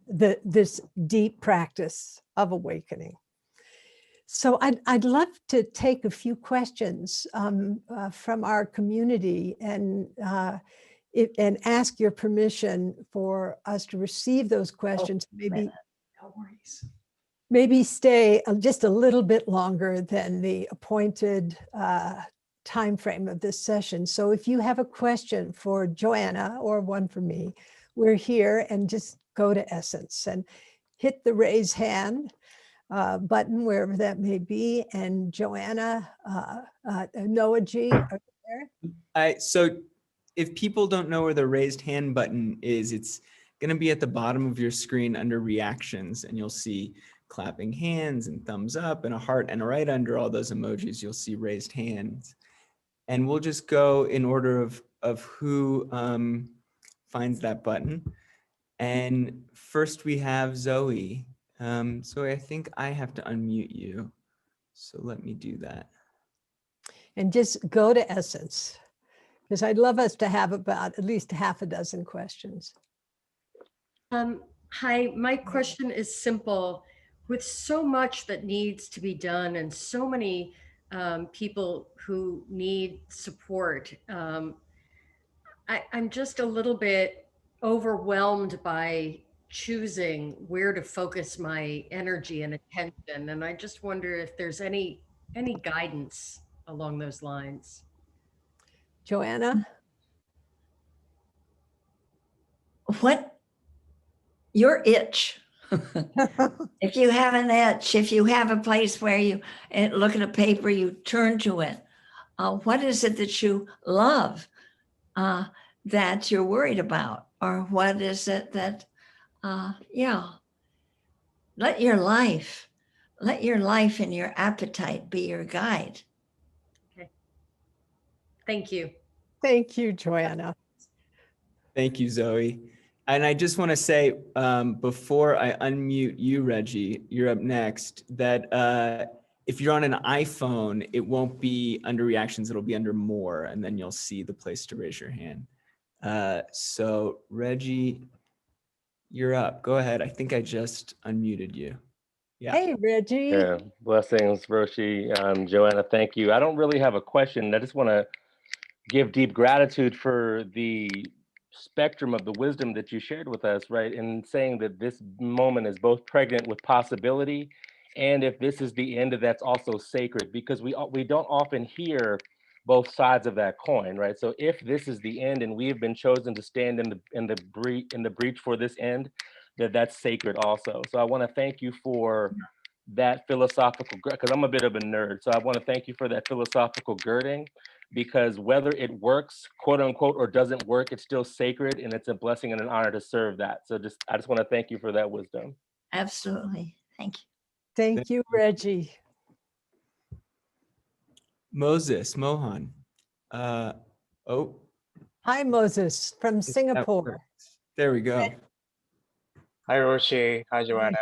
Speaker 1: this deep practice of awakening. So I'd love to take a few questions from our community and ask your permission for us to receive those questions. Maybe,
Speaker 2: No worries.
Speaker 1: maybe stay just a little bit longer than the appointed time frame of this session. So if you have a question for Joanna or one for me, we're here, and just go to Essence and hit the raise hand button wherever that may be. And Joanna, Noah G, are you there?
Speaker 2: So if people don't know where the raised hand button is, it's going to be at the bottom of your screen under reactions, and you'll see clapping hands and thumbs up and a heart, and right under all those emojis, you'll see raised hands. And we'll just go in order of who finds that button. And first we have Zoe. Zoe, I think I have to unmute you. So let me do that.
Speaker 1: And just go to Essence, because I'd love us to have about at least half a dozen questions.
Speaker 4: Hi, my question is simple. With so much that needs to be done and so many people who need support, I'm just a little bit overwhelmed by choosing where to focus my energy and attention. And I just wonder if there's any guidance along those lines.
Speaker 1: Joanna?
Speaker 3: What your itch? If you have an itch, if you have a place where you look at a paper, you turn to it. What is it that you love that you're worried about? Or what is it that, let your life and your appetite be your guide.
Speaker 4: Okay. Thank you.
Speaker 1: Thank you, Joanna.
Speaker 2: Thank you, Zoe. And I just want to say, before I unmute you, Reggie, you're up next, that if you're on an iPhone, it won't be under reactions, it'll be under more, and then you'll see the place to raise your hand. So Reggie, you're up. Go ahead. I think I just unmuted you. Yeah.
Speaker 1: Hey, Reggie.
Speaker 5: Yeah, blessings, Roshi. Joanna, thank you. I don't really have a question. I just want to give deep gratitude for the spectrum of the wisdom that you shared with us, right? In saying that this moment is both pregnant with possibility, and if this is the end, that's also sacred, because we don't often hear both sides of that coin, right? So if this is the end and we have been chosen to stand in the breach for this end, that's sacred also. So I want to thank you for that philosophical, because I'm a bit of a nerd. So I want to thank you for that philosophical girding, because whether it works, quote unquote, or doesn't work, it's still sacred, and it's a blessing and an honor to serve that. So I just want to thank you for that wisdom.
Speaker 3: Absolutely. Thank you.
Speaker 1: Thank you, Reggie.
Speaker 2: Mohan. Oh.
Speaker 1: Hi, Moses from Singapore.
Speaker 2: There we go.
Speaker 6: Hi, Roshi. Hi, Joanna.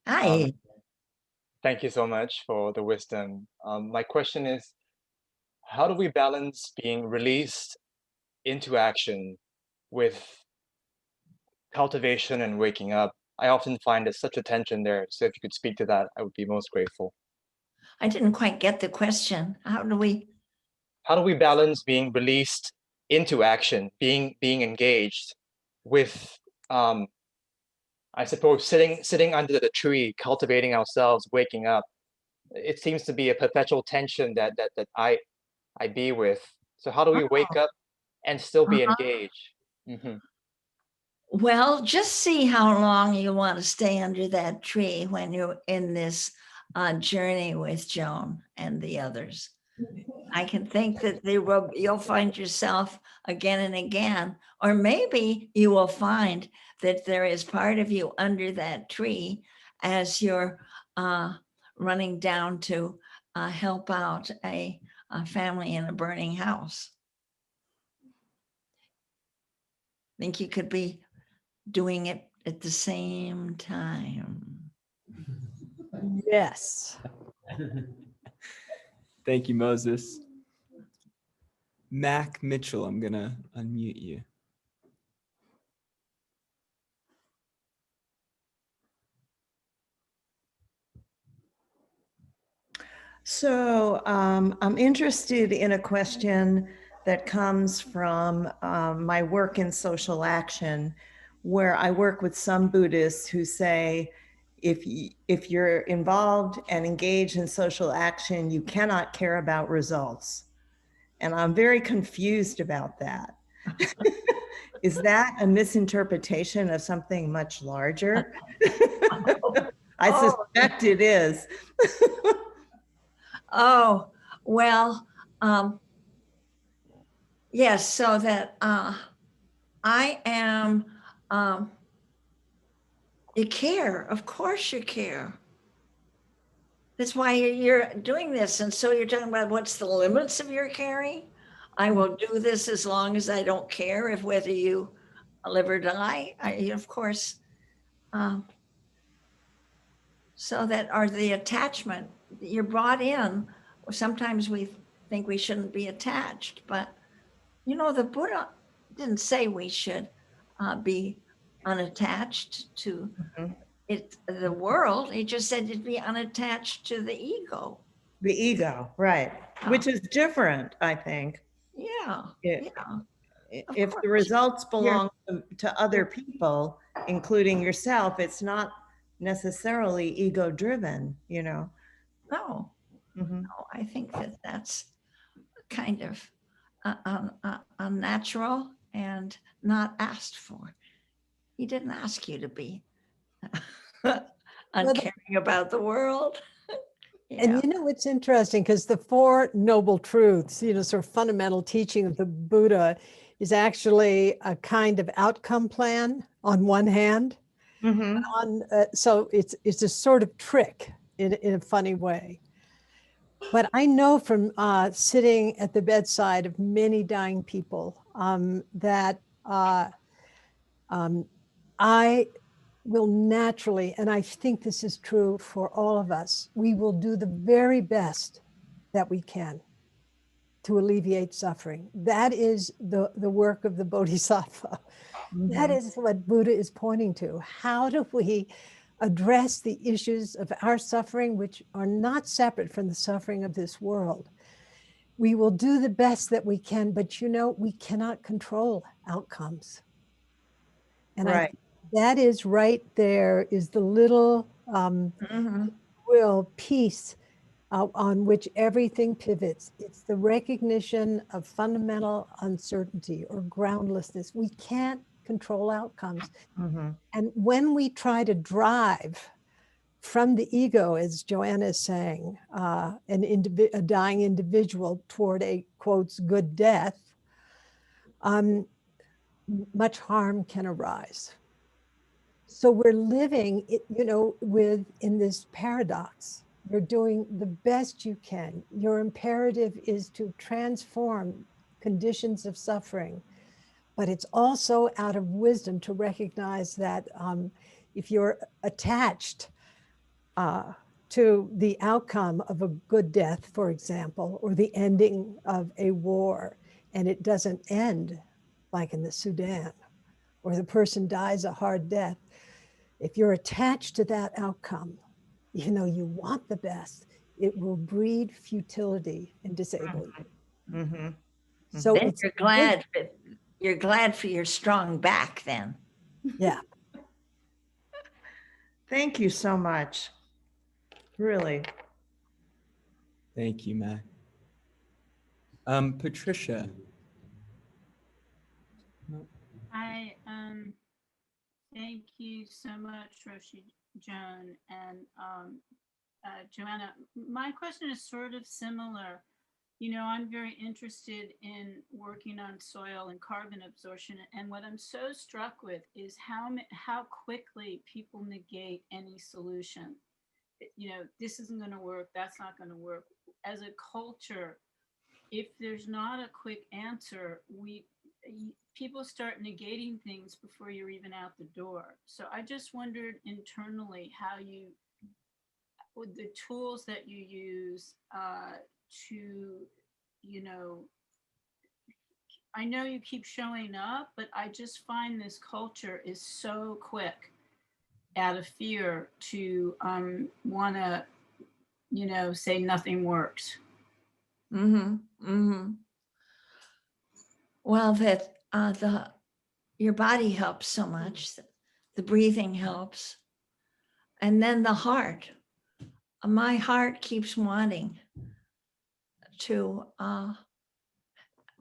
Speaker 3: Hi.
Speaker 6: Thank you so much for the wisdom. My question is, how do we balance being released into action with cultivation and waking up? I often find there's such a tension there. So if you could speak to that, I would be most grateful.
Speaker 3: I didn't quite get the question. How do we
Speaker 6: balance being released into action, being engaged with, I suppose, sitting under the tree, cultivating ourselves, waking up? It seems to be a perpetual tension that I be with. So how do we wake up and still be engaged? Mm-hmm.
Speaker 3: Well, just see how long you want to stay under that tree when you're in this journey with Joan and the others. I can think that you'll find yourself again and again, or maybe you will find that there is part of you under that tree as you're running down to help out a family in a burning house. Think you could be doing it at the same time?
Speaker 1: Yes.
Speaker 2: Thank you, Moses. Mac Mitchell, I'm gonna unmute you.
Speaker 7: So I'm interested in a question that comes from my work in social action, where I work with some Buddhists who say, if you're involved and engaged in social action, you cannot care about results. And I'm very confused about that. Is that a misinterpretation of something much larger? I suspect it is.
Speaker 3: Oh, well, yes, so that I am, you care, of course you care. That's why you're doing this. And so you're talking about what's the limits of your caring? I will do this as long as I don't care if whether you live or die. Of course, so that are the attachment, you're brought in. Sometimes we think we shouldn't be attached, but you know, the Buddha didn't say we should be unattached to the world. He just said to be unattached to the ego.
Speaker 7: The ego, right. Which is different, I think.
Speaker 3: Yeah,
Speaker 7: It-
Speaker 3: yeah.
Speaker 7: If the results belong to other people, including yourself, it's not necessarily ego driven, you know.
Speaker 3: No,
Speaker 7: Mhm.
Speaker 3: no, I think that that's kind of unnatural and not asked for. He didn't ask you to be uncaring about the world.
Speaker 1: And you know, it's interesting because the Four Noble Truths, you know, sort of fundamental teaching of the Buddha is actually a kind of outcome plan on one hand. So it's a sort of trick in a funny way. But I know from sitting at the bedside of many dying people that I will naturally, and I think this is true for all of us, we will do the very best that we can to alleviate suffering. That is the work of the Bodhisattva. That is what Buddha is pointing to. How do we address the issues of our suffering, which are not separate from the suffering of this world? We will do the best that we can, but you know, we cannot control outcomes. And I think that is right there is the little will piece on which everything pivots. It's the recognition of fundamental uncertainty or groundlessness. We can't control outcomes. And when we try to drive from the ego, as Joanna is saying, a dying individual toward a, quotes, good death, much harm can arise. So we're living, you know, in this paradox. You're doing the best you can. Your imperative is to transform conditions of suffering, but it's also out of wisdom to recognize that if you're attached to the outcome of a good death, for example, or the ending of a war, and it doesn't end, like in the Sudan, or the person dies a hard death, if you're attached to that outcome, you know, you want the best, it will breed futility and disable you. So
Speaker 3: then you're glad for your strong back then.
Speaker 1: Yeah.
Speaker 7: Thank you so much. Really.
Speaker 2: Thank you, Mac. Patricia.
Speaker 8: I thank you so much, Roshi Joan and Joanna. My question is sort of similar. You know, I'm very interested in working on soil and carbon absorption, and what I'm so struck with is how quickly people negate any solution. this isn't going to work, that's not going to work. As a culture, if there's not a quick answer, people start negating things before you're even out the door. So I just wondered internally how you, with the tools that you use to, I know you keep showing up, but I just find this culture is so quick out of fear to want to, say nothing works.
Speaker 3: Mm-hmm. Mm-hmm. Well, your body helps so much. The breathing helps. And then the heart. My heart keeps wanting to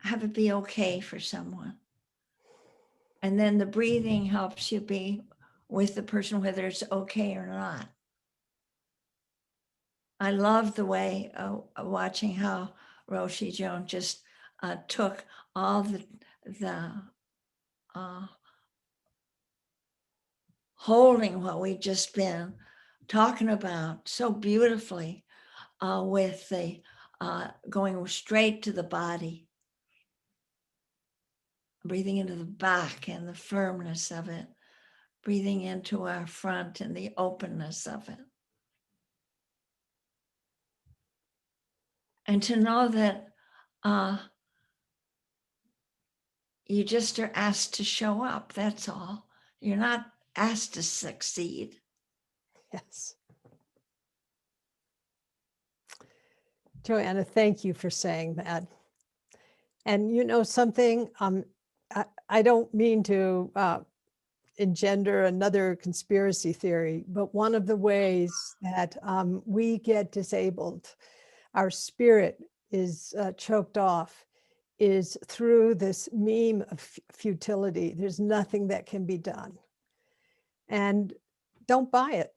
Speaker 3: have it be okay for someone. And then the breathing helps you be with the person, whether it's okay or not. I love the way watching how Roshi Joan just took all the holding what we've just been talking about so beautifully with the going straight to the body, breathing into the back and the firmness of it, breathing into our front and the openness of it. And to know that you just are asked to show up, that's all. You're not asked to succeed.
Speaker 1: Yes. Joanna, thank you for saying that. And you know something, I don't mean to engender another conspiracy theory, but one of the ways that we get disabled, our spirit is choked off, is through this meme of futility. There's nothing that can be done. And don't buy it.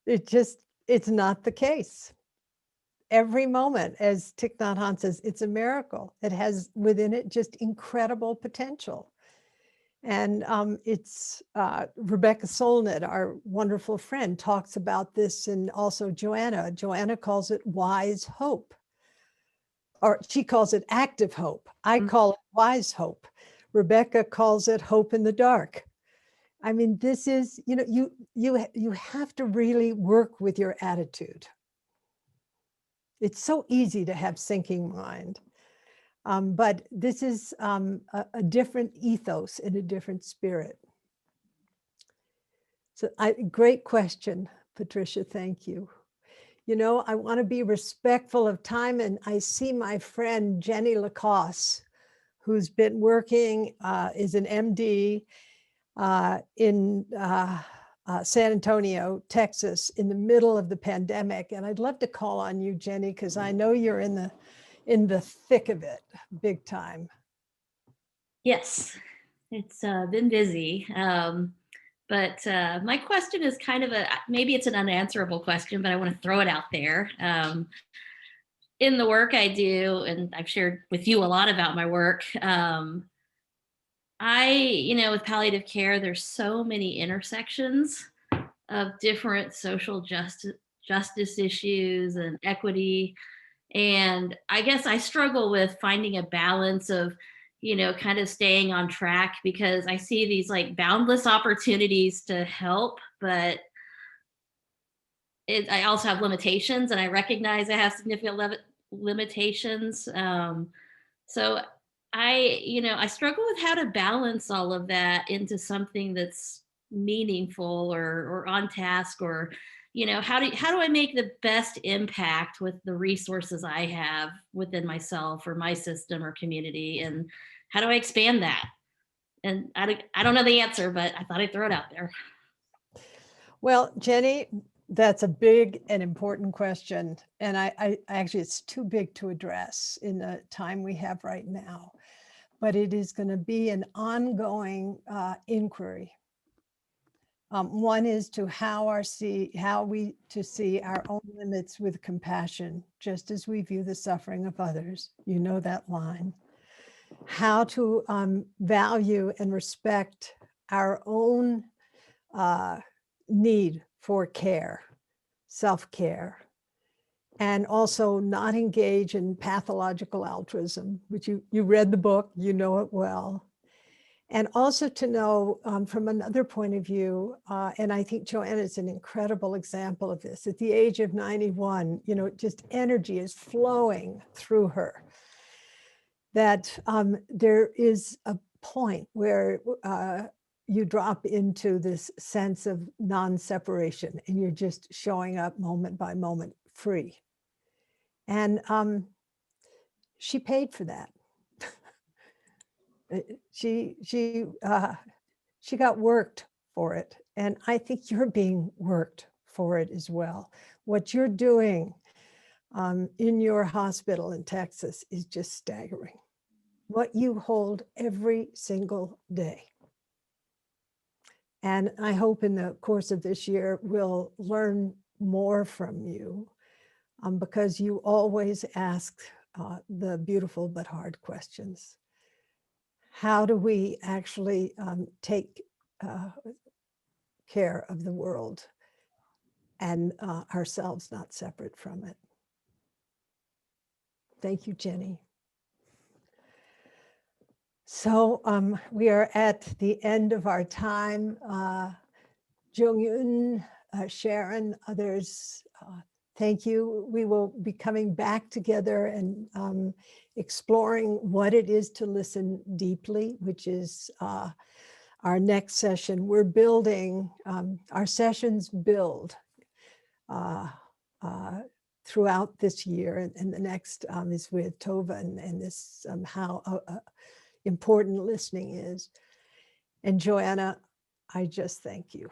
Speaker 1: It's not the case. Every moment, as Thich Nhat Hanh says, it's a miracle. It has within it just incredible potential. And it's Rebecca Solnit, our wonderful friend, talks about this, and also Joanna. Joanna calls it wise hope, or she calls it active hope. I call it wise hope. Rebecca calls it hope in the dark. I mean, this is, you have to really work with your attitude. It's so easy to have sinking mind. But this is a different ethos and a different spirit. So great question, Patricia, thank you. I want to be respectful of time, and I see my friend Jenny Lacoste, who's been working, is an MD in San Antonio, Texas, in the middle of the pandemic. And I'd love to call on you, Jenny, because I know you're in the thick of it, big time.
Speaker 9: Yes, it's been busy. But my question is kind of maybe it's an unanswerable question, but I want to throw it out there. In the work I do, and I've shared with you a lot about my work, with palliative care, there's so many intersections of different social justice issues and equity. And I guess I struggle with finding a balance of, kind of staying on track, because I see these like boundless opportunities to help, but I also have limitations, and I recognize I have significant limitations. So I struggle with how to balance all of that into something that's meaningful or on task, or how do I make the best impact with the resources I have within myself or my system or community, and how do I expand that? And I don't know the answer, but I thought I'd throw it out there.
Speaker 1: Well, Jenny, that's a big and important question. And I actually, it's too big to address in the time we have right now, but it is going to be an ongoing inquiry. One is to how we see our own limits with compassion, just as we view the suffering of others. You know that line. How to value and respect our own need for care, self-care, and also not engage in pathological altruism, which you read the book, you know it well. And also to know from another point of view, and I think Joanna is an incredible example of this. At the age of 91, you know, just energy is flowing through her. That there is a point where you drop into this sense of non-separation and you're just showing up moment by moment free. And she paid for that. She got worked for it. And I think you're being worked for it as well. What you're doing in your hospital in Texas is just staggering. What you hold every single day. And I hope in the course of this year, we'll learn more from you because you always ask the beautiful but hard questions. How do we actually take care of the world and ourselves not separate from it? Thank you, Jenny. So we are at the end of our time. Jung-Eun, Sharon, others, thank you. We will be coming back together and exploring what it is to listen deeply, which is our next session. We're building, our sessions build throughout this year, and the next is with Tova and this how important listening is. And Joanna, I just thank you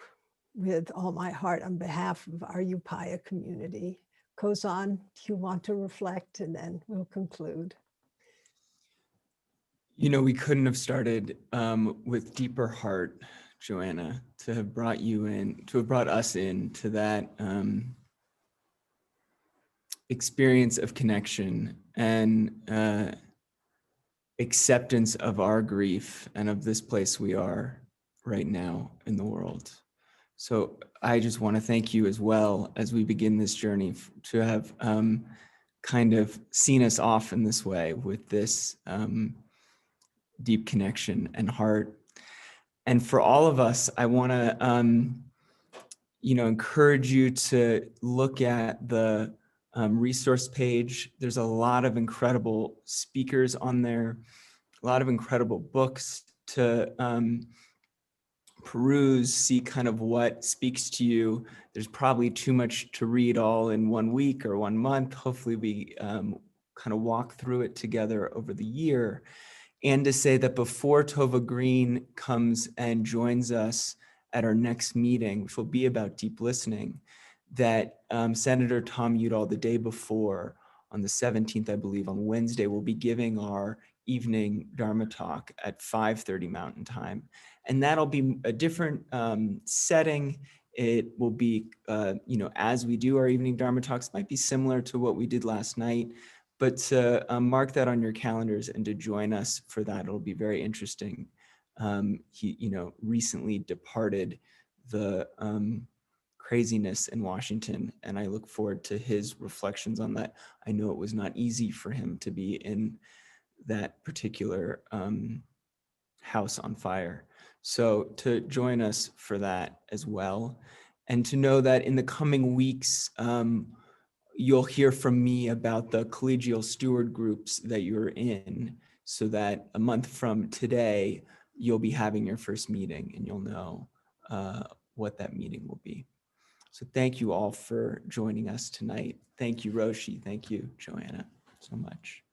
Speaker 1: with all my heart on behalf of our Upaya community. Kozan, do you want to reflect and then we'll conclude?
Speaker 2: You know, we couldn't have started with deeper heart, Joanna, to have brought you in, to have brought us in to that experience of connection and acceptance of our grief and of this place we are right now in the world. So I just want to thank you as well as we begin this journey to have kind of seen us off in this way with this deep connection and heart. And for all of us, I want to, encourage you to look at the resource page. There's a lot of incredible speakers on there, a lot of incredible books to peruse, see kind of what speaks to you. There's probably too much to read all in 1 week or 1 month. Hopefully we kind of walk through it together over the year. And to say that before Tova Green comes and joins us at our next meeting, which will be about deep listening, that Senator Tom Udall the day before, on the 17th, I believe, on Wednesday, will be giving our evening Dharma talk at 5:30 Mountain Time. And that'll be a different setting. It will be, as we do our evening Dharma talks, might be similar to what we did last night, but to mark that on your calendars and to join us for that. It'll be very interesting. He, recently departed the craziness in Washington, and I look forward to his reflections on that. I know it was not easy for him to be in that particular house on fire. So to join us for that as well, and to know that in the coming weeks, you'll hear from me about the collegial steward groups that you're in, so that a month from today, you'll be having your first meeting and you'll know what that meeting will be. So thank you all for joining us tonight. Thank you, Roshi. Thank you, Joanna, so much.